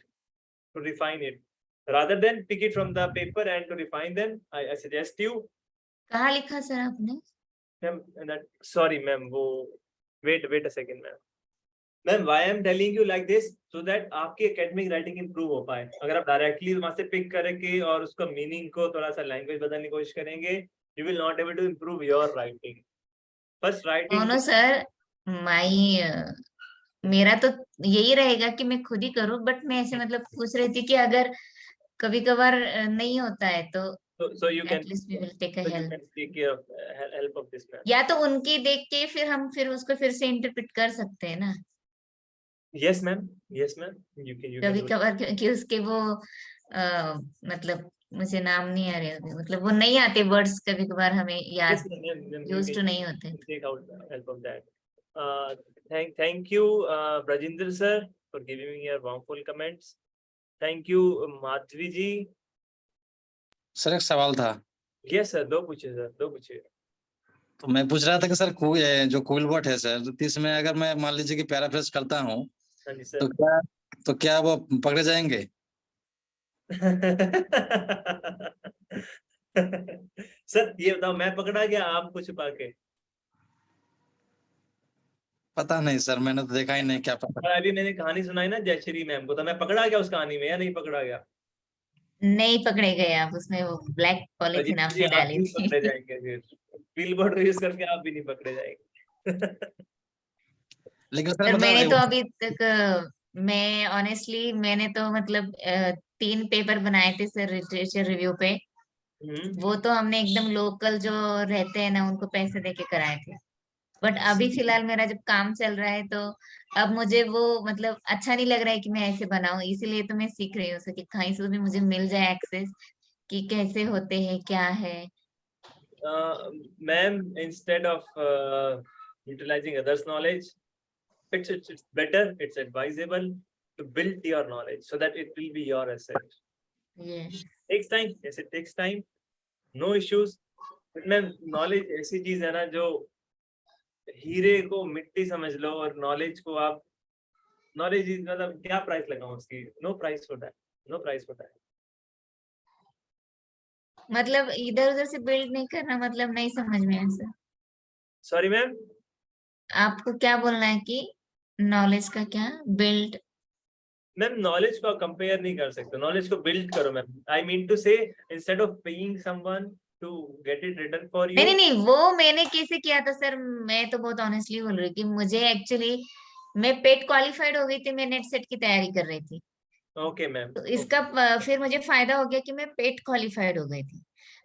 rather than pick it from the paper and to refine them. I suggest you, कहाँ लिखा sir आपने? ma'am, that sorry ma'am, वो wait a second ma'am, why I am telling you like this, so that आपकी academic writing improve हो पाए। अगर आप directly वहां से पिक करके और उसका मीनिंग को थोड़ा सा लैंग्वेज बदलने की कोशिश करेंगे, you will not able to improve your writing. First writing, no sir, my मेरा तो यही रहेगा कि मैं खुद ही करूं, बट मैं ऐसे मतलब पूछ रही थी कि अगर कभी कभार नहीं होता है तो so you can at least we will take a help, take care of help of this man. या तो उनकी देख के फिर हम फिर उसको फिर से इंटरप्रेट कर सकते हैं ना Yes ma'am, you can कभी do it. कभार, क्योंकि उसके वो मतलब मुझे नाम नहीं आ रहे अभी, मतलब वो नहीं आते वर्ड्स कभी कभार हमें Yes याद, ma'am, यूज टू नहीं होते। take out help of that. Thank you Brajinder sir for giving me your warmful comments. Thank you Madhvi ji. Sir एक सवाल था। Yes sir, दो पूछिए। तो मैं पूछ रहा था कि सर जो क्विलबॉट है सर, तो इसमें अगर मैं मान लीजिए कि पैराफ्रेज करता हूँ, हाँ जी सर। तो क्या वो पकड़े जाएंगे? सर ये बताओ, मैं पकड़ा गया आम को छुपा के? पता नहीं सर, मैंने तो देखा ही नहीं, क्या पता। अभी मैंने कहानी सुनाई ना जयश्री मैम को, तो मैं पकड़ा गया उस कहानी में या नहीं पकड़ा गया? नहीं पकड़े गए आप, उसमें वो ब्लैक पॉलिथीन जी, आपने आप डाली भी थी। पकड़े जाएंगे फिर, बिलबोर्ड यूज करके आप भी नहीं पकड़े जाएंगे। लेकिन सर सर मैंने तो मतलब अभी तक मैं ऑनेस्टली मैंने तो मतलब 3 पेपर बनाए थे सर लिटरेचर रिव्यू पे, वो तो हमने एकदम लोकल जो रहते हैं ना उनको पैसे देके कराए थे, बट अभी फिलहाल मेरा जब काम चल रहा है तो अब मुझे वो मतलब अच्छा नहीं लग रहा है कि मैं ऐसे बनाऊं, इसीलिए तो मैं सीख रही हूँ सर कि कहीं से भी मुझे मिल जाए एक्सेस कि कैसे होते हैं क्या है। ma'am, instead of utilizing others' knowledge, it's better, it's advisable to build your knowledge so that it will be your asset. Yes. Takes time, yes, it takes time, no issues. But ma'am, knowledge ऐसी चीज है ना जो हीरे को मिट्टी समझ लो, और नॉलेज को आप, नॉलेज इज मतलब क्या प्राइस लगाऊं उसकी, no price for that, no price for that. मतलब इधर उधर से बिल्ड नहीं करना, मतलब नहीं समझ में आया सर। सॉरी मैम, आपको क्या बोलना है कि नॉलेज का क्या बिल्ड? मैम नॉलेज को कंपेयर नहीं कर सकते, नॉलेज को बिल्ड करो ma'am. I mean to say instead of paying someone to get it return for you. नहीं नहीं नहीं, वो मैंने कैसे किया था सर, मैं तो बहुत ऑनेस्टली बोल रही हूँ कि मुझे एक्चुअली, मैं पेट क्वालिफाइड हो गई थी, मैं नेट सेट की तैयारी कर रही थी, ओके मैम, तो इसका फिर मुझे फायदा हो गया कि मैं पेट क्वालिफाइड हो गई थी।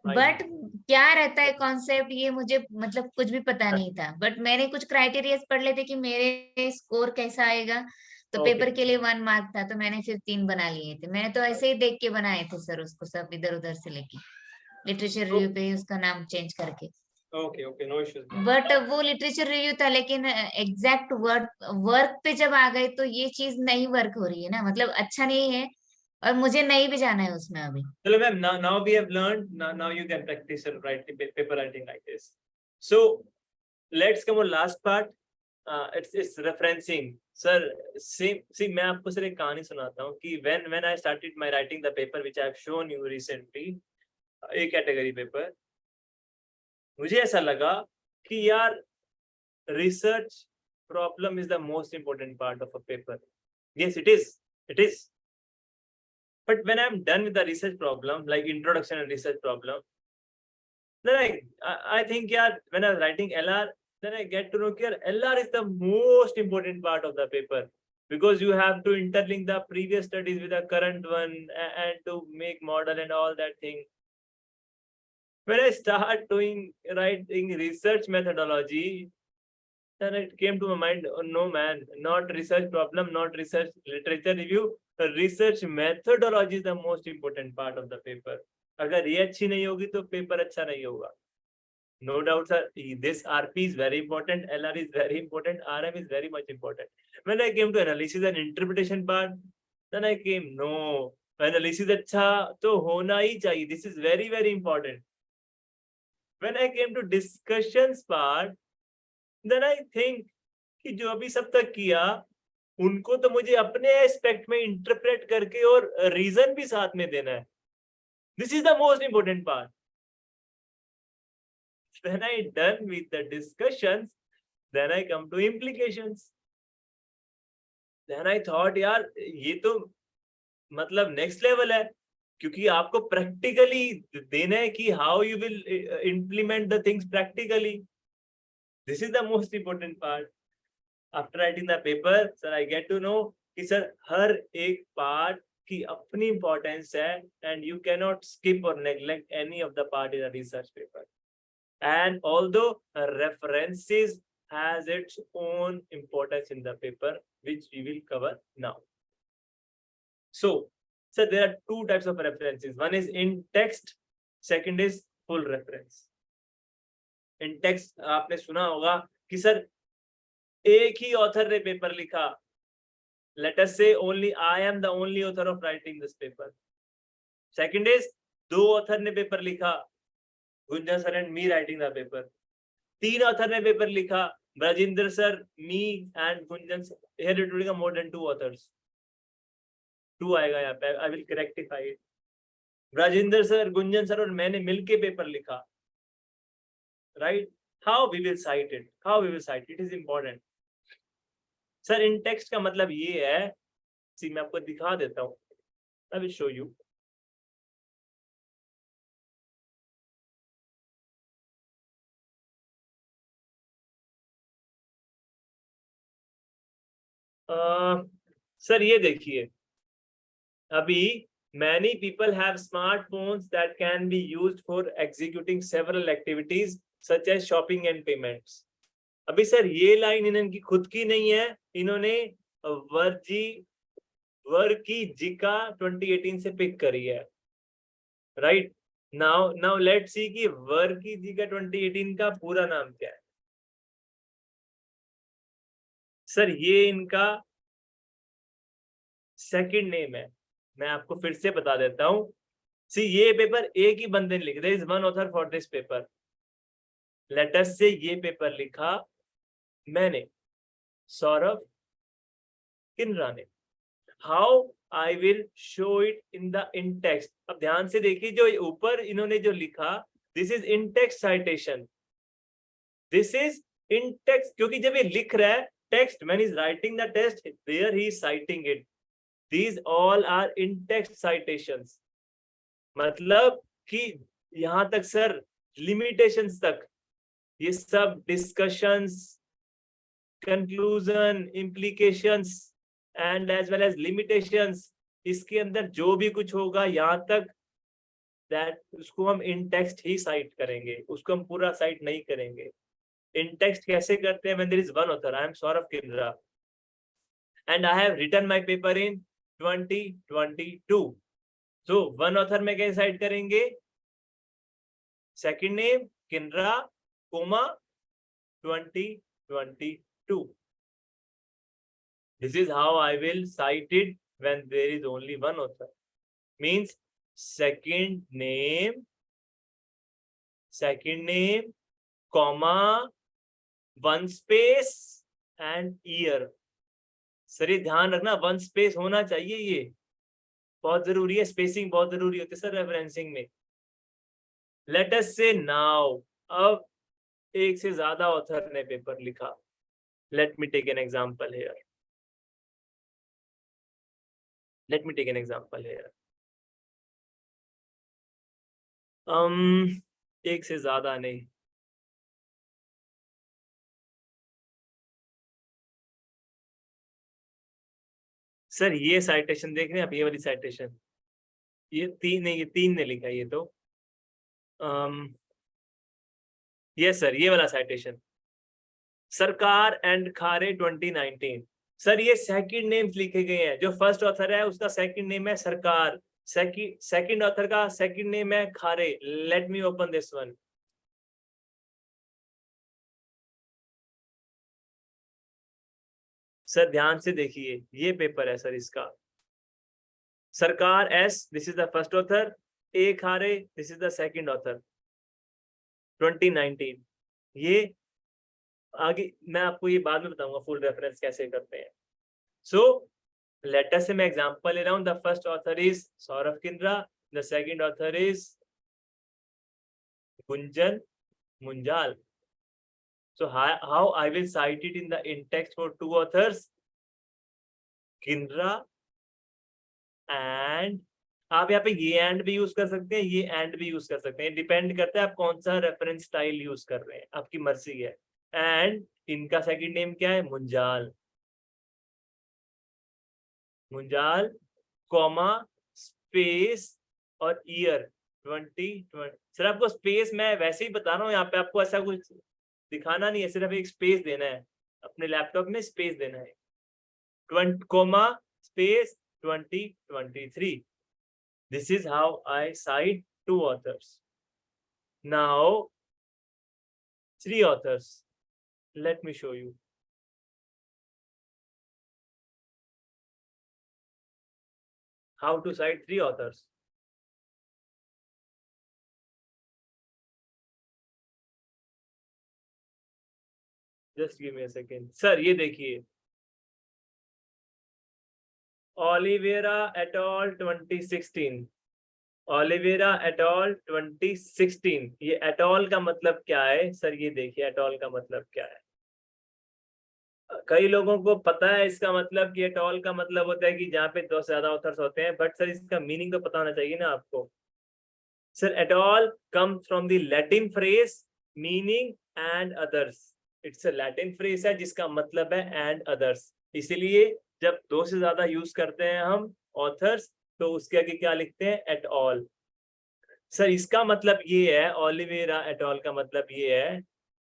I बट क्या रहता है कॉन्सेप्ट, ये मुझे मतलब कुछ भी पता नहीं था, बट मैंने कुछ क्राइटेरिया पढ़ लेते कि मेरे स्कोर कैसा आएगा, तो Okay. पेपर के लिए 1 मार्क था, तो मैंने फिर 3 बना लिए थे। मैंने तो ऐसे ही देख के बनाए थे सर उसको, सब इधर उधर से लेके, लिटरेचर रिव्यू पे उसका नाम चेंज करके। Okay okay, no issues. But वो लिटरेचर रिव्यू था, लेकिन एग्जैक्ट वर्क पे जब आ गए तो ये चीज नहीं वर्क हो रही है ना, मतलब अच्छा नहीं है, और मुझे नहीं भी जाना है उसमें अभी। Hello ma'am, now we have learned, now you can practice your writing, paper writing like this. So let's come on last part. It's referencing. Sir, see मैं आपको सर एक कहानी सुनाता हूँ कि when I started my writing the paper which I have shown you recently, A category paper, मुझे ऐसा लगा कि यार research problem is the most important part of a paper. Yes, it is. But when I'm done with the research problem, like introduction and research problem, then I think, yeah, when I was writing LR, then I get to know that LR is the most important part of the paper, because you have to interlink the previous studies with the current one and to make model and all that thing. When I start writing research methodology, then it came to my mind, oh, no man, not research problem, not research literature review. The research methodology is the most important part of the paper. अगर ये अच्छी नहीं होगी तो paper अच्छा नहीं होगा. No doubt, sir. This RP is very important. LR is very important. RM is very much important. When I came to analysis and interpretation part, then I came, no, analysis अच्छा तो होना ही चाहिए. This is very very important. When I came to discussions part, then I think कि जो अभी सब तक किया उनको तो मुझे अपने एस्पेक्ट में इंटरप्रेट करके और रीजन भी साथ में देना है. This is the most important part. When I done with the discussions, then I come to implications. Then I thought यार ये तो मतलब next level है, क्योंकि आपको प्रैक्टिकली देना है कि how you will implement the things practically. This is the most important part. After writing the paper, sir, I get to know कि sir हर एक part की अपनी importance है, and you cannot skip or neglect any of the part in a research paper. And although references has its own importance in the paper, which we will cover now. So there are two types of references. One is in text, second is full reference. In text आपने सुना होगा कि sir एक ही author ने paper लिखा. Let us say only I am the only author of writing this paper. Second is दो author ने paper लिखा. Gunjan sir and me writing the paper. 3 author ने paper लिखा. Brajinder sir, me and Gunjan sir. Here it will be more than 2 authors. 2 आएगा यहाँ पे. I will rectify it. Brajinder sir, Gunjan sir और मैंने मिलके paper लिखा. Right? How we will cite it? How we will cite it is important. Sir, in text का मतलब ये है. See, मैं आपको दिखा देता हूँ. I will show you. Sir ये देखिए, अभी many people have smartphones that can be used for executing several activities such as shopping and payments. अभी सर ये लाइन इनकी खुद की नहीं है, इन्होंने वर्की जिका 2018 से पिक करी है, राइट? नाउ लेट्स सी कि वर्की जी का 2018 का पूरा नाम क्या है। सर ये इनका सेकंड नेम है, मैं आपको फिर से बता देता हूं। सी ये पेपर एक ही बंदे ने लिखा, there is one author for this paper. Let's say ये पेपर लिखा मैंने, सौरभ किन्रा ने। How I will show it in text. अब ध्यान से देखिए, जो ऊपर इन्होंने जो लिखा, this is in text citation, this is in text, क्योंकि जब ये लिख रहा है text, when is writing the text, there he is citing it. These all are in text citations। मतलब कि यहां तक सर limitations तक, ये सब discussions, conclusion, implications and as well as limitations, इसके अंदर जो भी कुछ होगा यहां तक, that उसको हम in text ही cite करेंगे, उसको हम पूरा cite नहीं करेंगे। In text कैसे करते हैं? When there is one author, I am Saurav Kinra and I have written my paper in 2022। so one author में कैसे साइड करेंगे? Second name Kinra, comma 2022। this is how I will cite it when there is only one author। means second name comma one space and year। Sir ये ध्यान रखना, one space होना चाहिए, ये बहुत जरूरी है, स्पेसिंग बहुत जरूरी होती है सर रेफरेंसिंग में। लेट अस से नाउ, अब एक से ज्यादा ऑथर ने पेपर लिखा। Let me take an example here, एक से ज्यादा नहीं, सर ये साइटेशन देख रहे हैं आप, ये वाली साइटेशन, ये तीन नहीं, ये तीन ने लिखा, ये तो ये सर ये वाला साइटेशन, सरकार एंड खारे 2019। सर ये सेकंड नेम्स लिखे गए हैं, जो फर्स्ट ऑथर है उसका सेकंड नेम है सरकार, सेकंड ऑथर का सेकंड नेम है Khare. Let me open this one. Sir ध्यान से देखिए, ये पेपर है सर इसका, Sarkar S, this is the first author, A Khare, this is the second author, 2019। ये आगे मैं आपको ये बाद में बताऊंगा फुल रेफरेंस कैसे करते हैं। सो लेटर से मैं एग्जांपल ले रहा हूं, the first author is Saurabh Kinra, the second author is Gunjan Munjal. So how I will cite it in the in-text for two authors, Kinra and, आप यहाँ पे ये एंड भी यूज कर सकते हैं, ये एंड भी यूज कर सकते हैं, डिपेंड करता है आप कौन सा रेफरेंस स्टाइल यूज कर रहे हैं, आपकी मर्जी है। एंड इनका सेकंड नेम क्या है? मुंजाल, कॉमा स्पेस और ईयर 2020। सर आपको स्पेस मैं वैसे ही बता रहा हूँ, यहाँ पे आपको ऐसा कुछ दिखाना नहीं है, सिर्फ एक स्पेस देना है, अपने लैपटॉप में स्पेस देना है, coma space 2023। This is how I cite two authors. Now, three authors. Let me show you. How to cite three authors. Just give me a second. Sir, ये देखिए, Oliveira et al. 2016, Oliveira et al. 2016। ये et al. का मतलब क्या है? Sir ये देखिए et al. का मतलब क्या है। कई लोगों को पता है इसका मतलब कि et al. का मतलब होता है कि जहाँ पे दो से ज्यादा ऑथर्स होते हैं, बट सर इसका मीनिंग तो पता होना चाहिए ना आपको। Sir et al. comes from the Latin phrase meaning and others। It's a Latin phrase है जिसका मतलब है एंड अदर्स, इसीलिए जब दो से ज्यादा यूज करते हैं हम ऑथर्स, तो उसके आगे क्या लिखते हैं? At all. सर इसका मतलब ये है, ओलिवेरा एट ऑल का मतलब ये है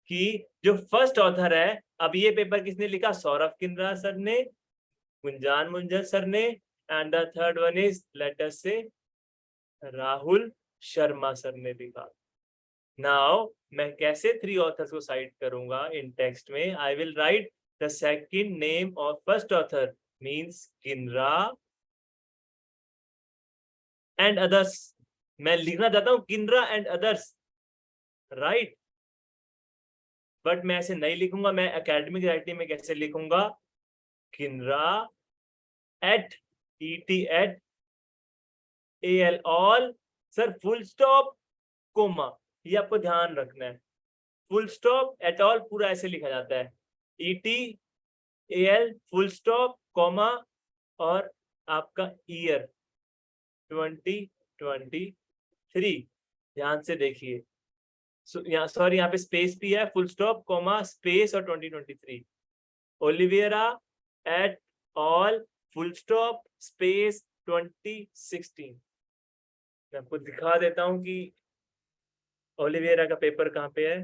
कि जो फर्स्ट ऑथर है, अब ये पेपर किसने लिखा? सौरभ किन्रा सर ने, गुंजान मुंजल सर ने, and the third one is let us से राहुल शर्मा सर ने लिखा। नाउ मैं कैसे 3 ऑथर्स को साइट करूंगा इन टेक्स्ट में? I will write the second name of first author means Kinra and others. मैं लिखना चाहता हूं Kinra and others, right, but मैं ऐसे नहीं लिखूंगा। मैं एकेडमिक राइटिंग में कैसे लिखूंगा? Kinra et ET et al all. Sir full stop comma, ये आपको ध्यान रखना है। फुल स्टॉप एट ऑल पूरा ऐसे लिखा जाता है, et al full stop comma और आपका ईयर 2023। ध्यान से देखिए, यहाँ सॉरी यहाँ पे स्पेस भी है, फुल स्टॉप कोमा स्पेस और 2023। Oliveira eight al full stop space 2016। मैं आपको दिखा देता हूं कि ओलिवेरा का पेपर कहाँ पे है।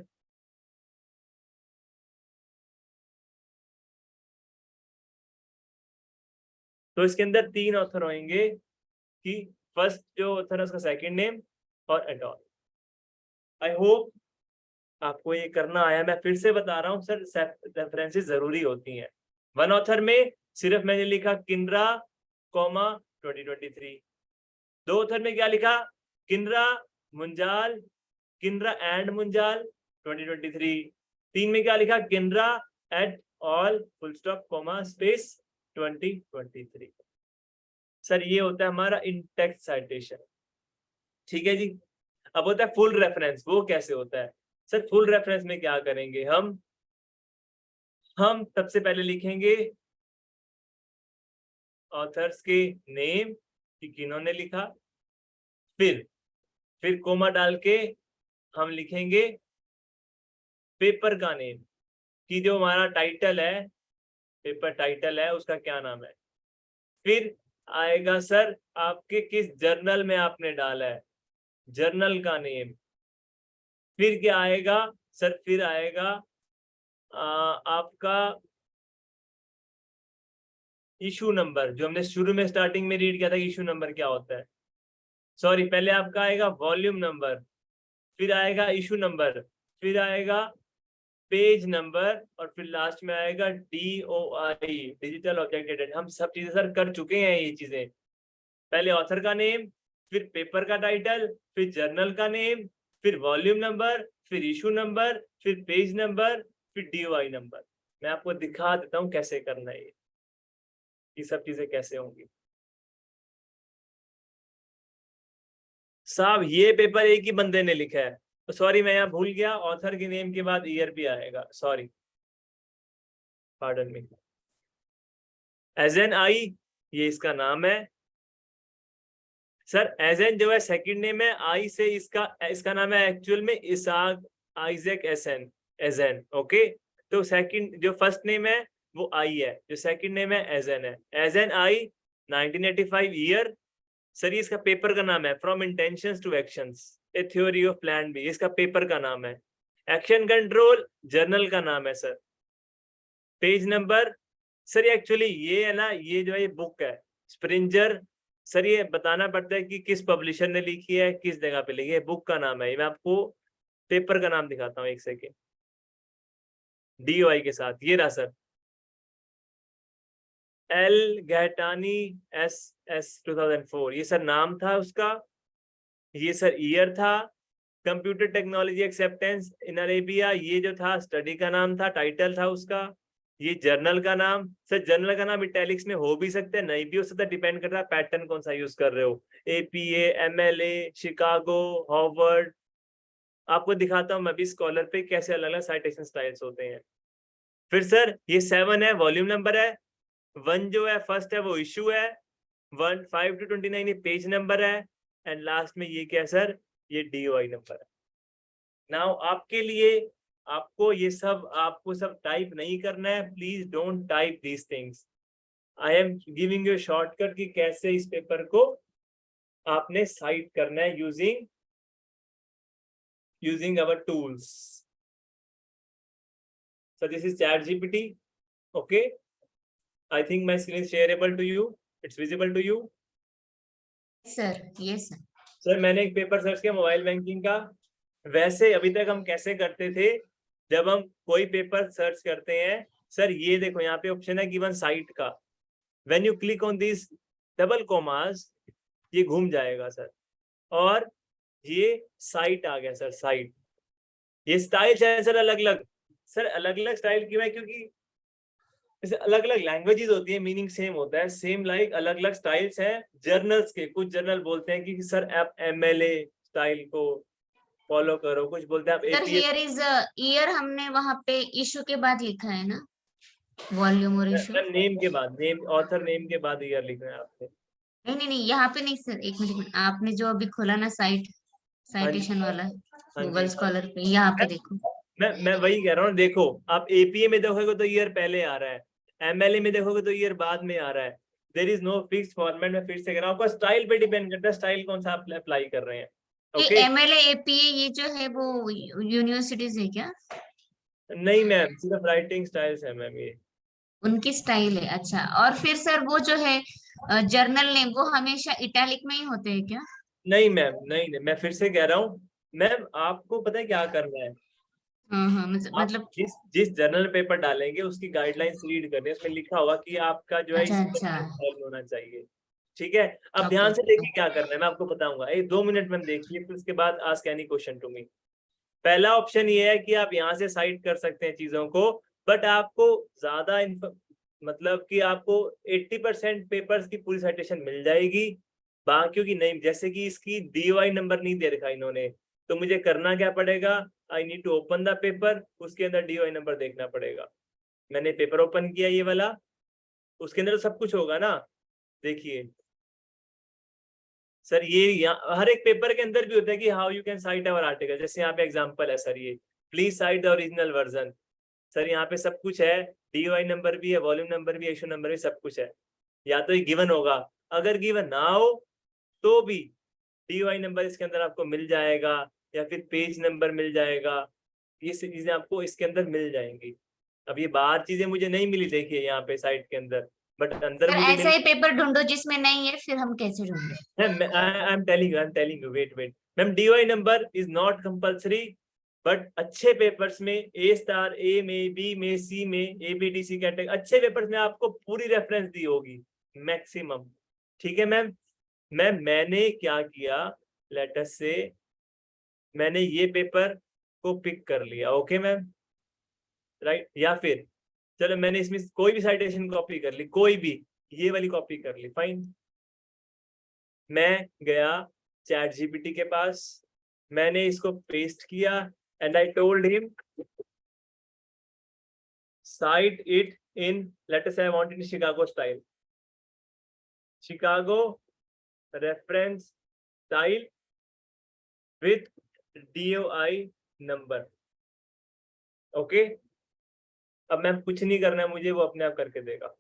तो इसके अंदर 3 ऑथर होंगे कि फर्स्ट जो ऑथर है उसका सेकंड नेम और एट ऑल। आई होप आपको ये करना आया। मैं फिर से बता रहा हूँ सर, रेफरेंसेस जरूरी होती हैं। 1 ऑथर में सिर्फ मैंने लिखा किनरा कॉमा 2023। 2 ऑथर में क्या लिखा? किनरा मुंजाल, किनरा एंड मुंजाल 2023। 3 में क्या लिखा? Kinra et al full stop comma space 2023। Sir ये होता है हमारा इन टेक्स्ट साइटेशन, ठीक है जी। अब होता है फुल रेफरेंस। वो कैसे होता है सर? फुल रेफरेंस में क्या करेंगे हम सबसे पहले लिखेंगे ऑथर्स के नेम कि किन्होंने लिखा, फिर कोमा डाल के हम लिखेंगे पेपर का नेम कि जो हमारा टाइटल है, पेपर टाइटल है उसका क्या नाम है। फिर आएगा सर आपके किस जर्नल में आपने डाला है, जर्नल का नेम। फिर क्या आएगा सर? फिर आएगा आपका इशू नंबर, जो हमने शुरू में स्टार्टिंग में रीड किया था कि इशू नंबर क्या होता है। सॉरी, पहले आपका आएगा वॉल्यूम नंबर, फिर आएगा इशू नंबर, फिर आएगा पेज नंबर और फिर लास्ट में आएगा DOI डिजिटल ऑब्जेक्ट डेटेड। हम सब चीजें सर कर चुके हैं ये चीजें। पहले ऑथर का नेम, फिर पेपर का टाइटल, फिर जर्नल का नेम, फिर वॉल्यूम नंबर, फिर इशू नंबर, फिर पेज नंबर, फिर DOI नंबर। मैं आपको दिखा देता हूँ कैसे करना है ये सब चीजें कैसे होंगी। साहब ये पेपर एक ही बंदे ने लिखा है, तो सॉरी मैं यहाँ भूल गया, ऑथर के नेम के बाद ईयर भी आएगा, sorry pardon me. As an I ये इसका नाम है सर। एज एन जो है सेकंड नेम है, आई से इसका नाम है एक्चुअल में इसाक आइजैक एसन एजन। ओके, तो सेकंड जो फर्स्ट नेम है वो आई है, जो सेकंड नेम है एजन है। Ajzen I 1985 year. सर इसका पेपर का नाम है from intentions to actions a theory of plan B, इसका पेपर का नाम है। एक्शन कंट्रोल जर्नल का नाम है sir. Page number sir actually ये है ना, ये जो है ये बुक है स्प्रिंजर। सर ये बताना पड़ता है कि किस पब्लिशर ने लिखी है, किस जगह पे लिखी है। बुक का नाम है, मैं आपको पेपर का नाम दिखाता हूँ एक सेकेंड, DOI के साथ। ये रहा सर, एल गैटानी SS 2004, ये सर नाम था उसका। ये सर ईयर था। कंप्यूटर टेक्नोलॉजी एक्सेप्टेंस इन अरेबिया, ये जो था स्टडी का नाम था, टाइटल था उसका। ये जर्नल का नाम सर, जर्नल का नाम इटैलिक्स में हो भी सकता है, नहीं भी हो सकता, डिपेंड करता है पैटर्न कौन सा यूज कर रहे हो। APA MLA Chicago Harvard. आपको दिखाता हूं मैं भी स्कॉलर पे कैसे अलग अलग साइटेशन स्टाइल्स होते हैं। फिर सर ये 7 है वॉल्यूम नंबर है, 1 जो है फर्स्ट है वो इशू है, 1 5 to 29 ये पेज नंबर है, एंड लास्ट में ये क्या है सर? ये DOI नंबर है। नाउ आपके लिए आपको सब टाइप नहीं करना है, please don't type these things. I am giving you shortcut कि कैसे इस पेपर को आपने साइट करना है using our tools. So this is ChatGPT. Okay, I think my screen is shareable to you. It's visible to you. Sir, yes sir. Sir मैंने एक paper search किया मोबाइल बैंकिंग का। वैसे अभी तक हम कैसे करते थे, जब हम कोई पेपर सर्च करते हैं सर, ये देखो यहाँ पे ऑप्शन है गिवन साइट का, when you click on this double commas ये घूम जाएगा सर, और ये साइट आ गया सर, साइट। ये स्टाइल है सर अलग अलग, सर अलग अलग स्टाइल क्यों है, क्योंकि जैसे अलग अलग लैंग्वेजेस होती है, मीनिंग सेम होता है, सेम लाइक अलग अलग स्टाइल्स हैं जर्नल्स के। कुछ जर्नल बोलते हैं कि सर आप एमएलए स्टाइल को फॉलो करो, कुछ बोलते हैं आप sir APA. Here is year हमने वहां पे इशू के बाद लिखा है ना, वॉल्यूम और इशू। नेम के बाद, नेम ऑथर नेम के बाद ईयर लिखना है आपको। नहीं नहीं नहीं, यहाँ पे नहीं सर, एक मिनट, आपने जो अभी खोला ना साइट, साइटेशन वाला हाँ गूगल जी, स्कॉलर पे, यहाँ पे देखो। मैं वही कह रहा हूँ, देखो आप एपीए में देखोगे तो ईयर पहले आ रहा है, एमएलए में देखोगे तो ईयर बाद में आ रहा है। There is no fix format. में फिर से कह रहा हूँ, आपका स्टाइल पे डिपेंड करता है, स्टाइल कौन सा आप अप्लाई कर रहे हैं। ये ओके एमएलए एपीए ये जो है वो यूनिवर्सिटीज है क्या? नहीं मैम, सिर्फ राइटिंग स्टाइल्स है मैम ये। उनकी स्टाइल है, अच्छा। और फिर सर वो जो है जर्नल नेम वो हमेशा इटैलिक में ही होते हैं क्या? नहीं मैम, नहीं मैं फिर से कह रहा हूँ मैम, आपको पता है क्या करना है, हाँ आप मतलब। जिस जिस जर्नल पेपर डालेंगे उसकी गाइडलाइंस रीड करनी है, उसमें लिखा होगा कि आपका जो है अच्छा इस अच्छा। होना चाहिए। ठीक है, अब ओके ध्यान से ओके। देखिए क्या करना है, मैं आपको बताऊंगा, एक 2 मिनट में देखिए, फिर उसके बाद ask any question to me. पहला ऑप्शन ये है कि आप यहाँ से साइट कर सकते हैं चीजों को, बट आपको ज्यादा मतलब कि आपको 80% पेपर्स की पूरी साइटेशन मिल जाएगी, बाकियों की नहीं। जैसे कि इसकी डीओआई नंबर नहीं दे रखा इन्होंने, तो मुझे करना क्या पड़ेगा, I need to open the paper, उसके अंदर डीओआई नंबर देखना पड़ेगा। मैंने पेपर ओपन किया ये वाला, उसके अंदर तो सब कुछ होगा ना। देखिए सर, ये हर एक पेपर के अंदर भी होता है कि how you can site our article. जैसे यहाँ पे एग्जांपल है सर, ये please site the original version. Sir यहाँ पे सब कुछ है, डीओआई नंबर भी है, वॉल्यूम नंबर भी है, इशू नंबर भी, सब कुछ है। या तो ये गिवन होगा, अगर गिवन ना हो तो भी डीओआई नंबर इसके अंदर आपको मिल जाएगा, या फिर पेज नंबर मिल जाएगा। ये चीजें आपको इसके अंदर मिल जाएंगी। अब ये बाहर चीजें मुझे नहीं मिली, देखिए यहाँ पे साइट के अंदर, बट अंदर सर मुझे ऐसा मिल। ही पेपर ढूंढो जिसमें नहीं है, फिर हम कैसे ढूंढे? I am telling you, wait ma'am, DOI number is not compulsory, but अच्छे पेपर्स में ए स्टार, ए में, बी में, सी में, A B D C category, अच्छे पेपर्स में आपको पूरी रेफरेंस दी होगी मैक्सिमम। ठीक है मैम, मैंने क्या किया, लेटस से मैंने ये पेपर को पिक कर लिया, ओके मैम, राइट। या फिर चलो मैंने इसमें कोई भी साइटेशन कॉपी कर ली, कोई भी, ये वाली कॉपी कर ली, फाइन। मैं गया चैट जीपीटी के पास, मैंने इसको पेस्ट किया, and I told him cite it in, let us say I want it in Chicago style, Chicago reference style with DOI number। Okay, अब मैम कुछ नहीं करना है मुझे, वो अपने आप करके देगा।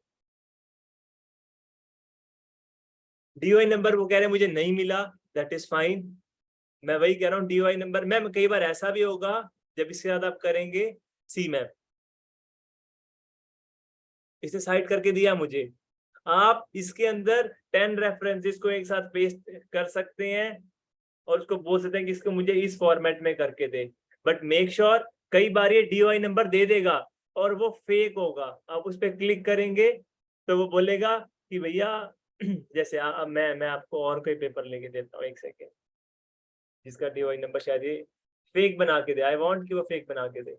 DOI नंबर वो कह रहे हैं मुझे नहीं मिला, दैट इज फाइन। मैं वही कह रहा हूँ, DOI नंबर मैम कई बार ऐसा भी होगा जब इसके साथ आप करेंगे, सी मैम इसे साइड करके दिया मुझे, आप इसके अंदर 10 रेफरेंसेस को एक साथ पेस्ट कर सकते हैं और उसको बोल सकते हैं कि इसको मुझे इस फॉर्मेट में करके दे, बट मेक श्योर कई बार ये DOI नंबर दे देगा और वो फेक होगा। आप उस पर क्लिक करेंगे तो वो बोलेगा कि भैया जैसे मैं आपको और कोई पेपर लेके देता हूँ, एक सेकेंड, जिसका DOI नंबर शायद ये फेक बना के दे, आई वांट कि वो फेक बना के दे।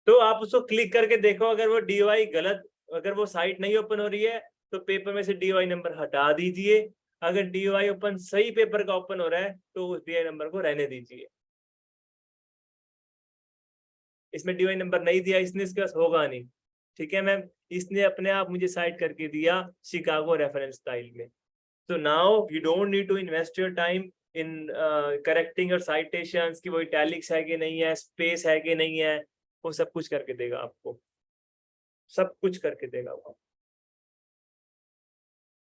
तो आप उसको क्लिक करके देखो, अगर वो DOI गलत, अगर वो साइट नहीं ओपन हो रही है तो पेपर में से DOI नंबर हटा दीजिए, अगर DOI ओपन सही पेपर का ओपन हो रहा है तो उस DOI नंबर को रहने दीजिए। इसमें DOI नंबर नहीं दिया इसने, इसके पास होगा नहीं। ठीक है मैम, इसने अपने आप मुझे साइट करके दिया शिकागो रेफरेंस स्टाइल में। So now you don't need to invest your time in correcting your citations कि वो italics है कि नहीं है, space है कि नहीं है, वो सब कुछ करके देगा आपको, सब कुछ करके देगा वो।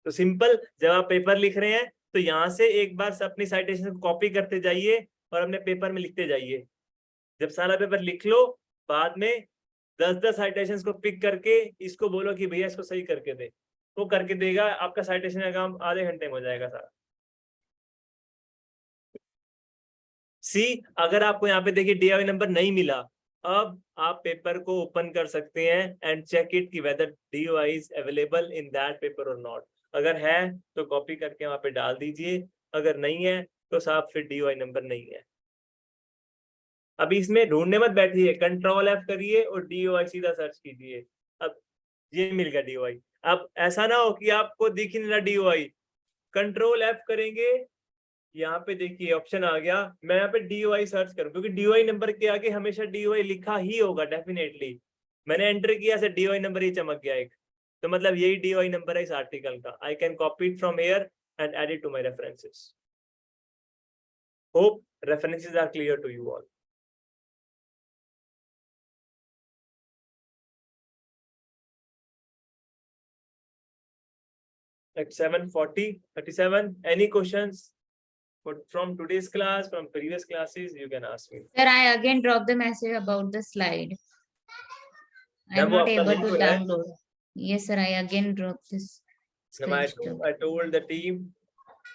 तो सिंपल, जब आप पेपर लिख रहे हैं तो यहाँ से एक बार अपनी साइटेशन कॉपी करते जाइए और अपने पेपर में लिखते जाइए। जब सारा पेपर लिख लो, बाद में 10-10 साइटेशंस को पिक करके इसको बोलो कि भैया इसको सही करके दे, वो करके देगा, आपका साइटेशन का काम आधे घंटे में हो जाएगा सारा। सी, अगर आपको यहाँ पे देखिए DOI नंबर नहीं मिला, अब आप पेपर को ओपन कर सकते हैं एंड चेक इट कि whether DOI is available in that paper और नॉट। अगर है तो कॉपी करके वहां पे डाल दीजिए, अगर नहीं है तो साहब फिर DOI नंबर नहीं है। अभी इसमें ढूंढने मत बैठिए, कंट्रोल F करिए और DOI सीधा सर्च कीजिए। अब ये मिल गया DOI। अब ऐसा ना हो कि आपको दिख ही नहीं रहा DOI, कंट्रोल F करेंगे, यहाँ पे देखिए ऑप्शन आ गया, मैं यहाँ पे DOI सर्च करूँ क्योंकि DOI नंबर के आगे हमेशा DOI लिखा ही होगा डेफिनेटली। मैंने एंटर किया से DOI नंबर ही चमक गया एक, तो मतलब यही DOI नंबर है इस आर्टिकल का। I can copy it from here and add it to my references. Hope references are clear to you all. At 7:37, any questions from today's class, from previous classes, you can ask me. Sir, I again dropped the message about the slide. I'm Ma'am, वो not आपका able link to हो रहा है? download. Yes, sir, I again dropped this. Ma'am, I screenshot. told the team,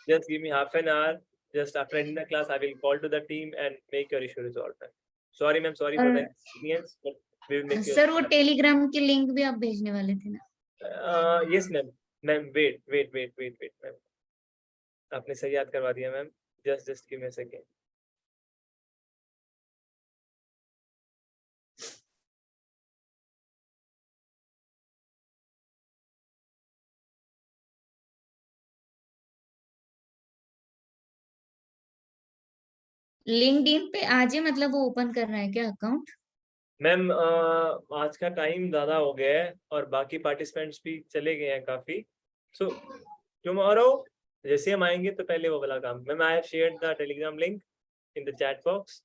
just give me half an hour. Just after ending the class, I will call to the team and make your issue resolved. Sorry, ma'am, sorry for the inconvenience, but we will make your. Sir वो Telegram की link भी आप भेजने वाले थे ना? Yes, ma'am. Ma'am, wait, ma'am. आपने सही याद करवा दिया, ma'am. Just give me a second. LinkedIn पे आज ही मतलब वो ओपन करना है क्या अकाउंट? मैम आज का टाइम ज़्यादा हो गया है और बाकी पार्टिसिपेंट्स भी चले गए हैं काफ़ी, सो टुमारो जैसे हम आएंगे तो पहले वो वाला काम। Ma'am I have shared the Telegram link in the chat box,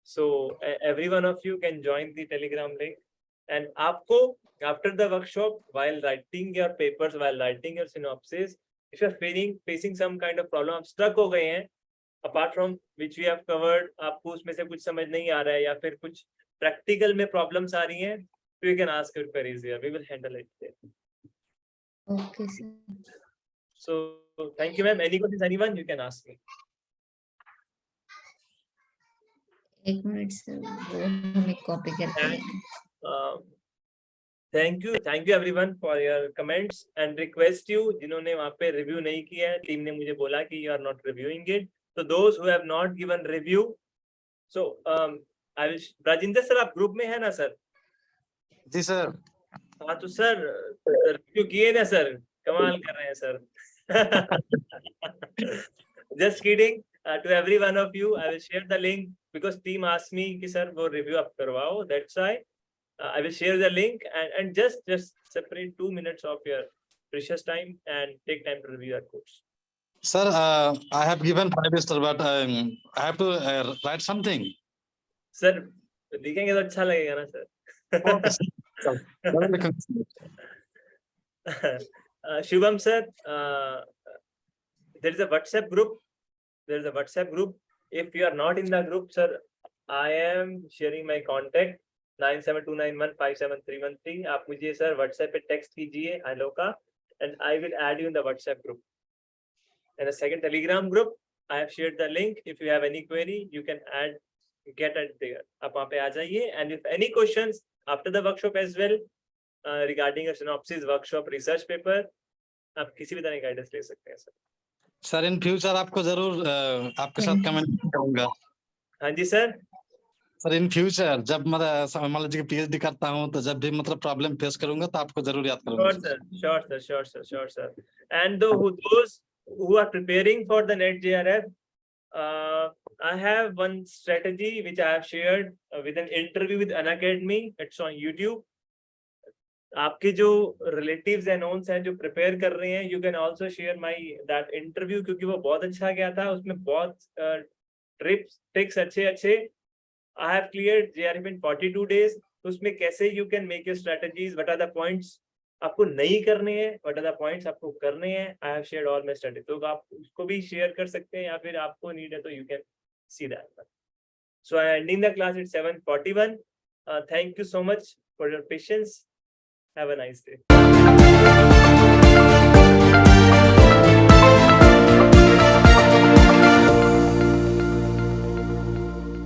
so every one of you can join the Telegram link and आपको after the workshop while writing your papers, while writing your synopsis, if you are facing some kind of problem, आप struck हो गए हैं, apart from which we have covered, आपको उसमें से कुछ समझ नहीं आ रहा है या फिर कुछ प्रैक्टिकल में प्रॉब्लम्स आ रही हैं, तो you can ask your queries here. We will handle it there. Okay, sir. So thank you, ma'am. Any questions, anyone? You can ask me. एक मिनट सर, वो हमें कॉपी करके लेना। Thank you everyone for your comments and request you, जिन्होंने वहाँ पे review नहीं किया है, टीम ने मुझे बोला कि you are not reviewing it. So those who have not given review, so I will. Rajinder sir आप ग्रुप में है ना सर? जी सर। हाँ तो सर रिव्यू किए ना सर, कमाल कर रहे हैं sir. Just kidding. To every one of you, I will share the link because team asked me कि सर वो review आप करवाओ. That's why I will share the link and just separate 2 minutes of your precious time and take time to review your course. Sir, I have given 5 star, but I have to write something. Sir, लिखेंगे तो अच्छा लगेगा ना sir? Okay, sir. Shubham sir, there is a WhatsApp group. If you are not in the group, sir, I am sharing my contact 9729157313. आप मुझे sir WhatsApp पे text कीजिए hello का, and I will add you in the WhatsApp group. And the second Telegram group, I have shared the link. If you have any query, you can get it there. आप वहाँ पे आ जाइए. And if any questions after the workshop as well, regarding a synopsis workshop research paper, आप किसी भी तरह की guidance ले सकते हैं सर. सर इन फ्यूचर आपको जरूर आपके साथ कमेंट करूंगा. हाँ जी सर. सर इन फ्यूचर जब मैं मान लीजिए PhD करता हूँ तो जब भी मतलब प्रॉब्लम फेस करूंगा तो आपको जरूर याद करूंगा. Sure sir. And those who are preparing for the NET JRF, I have one strategy which I have shared with an interview with Unacademy. It's on YouTube. आपके जो रिलेटिव्स एंड नोन्स हैं जो प्रिपेयर कर रहे हैं, you can also share my that interview, क्योंकि वो बहुत अच्छा गया था. उसमें बहुत ट्रिक्स अच्छे. I have cleared JRF in 42 days. उसमें कैसे you can make your strategies, what are the points आपको नहीं करने हैं, व्हाट आर द पॉइंट्स आपको करने हैं. आई have shared all my strategy, तो आप उसको भी शेयर कर सकते हैं या फिर आपको नीड है तो you can see that. So I am ending the class at 7:41. Thank you so much for your patience. Have a nice day.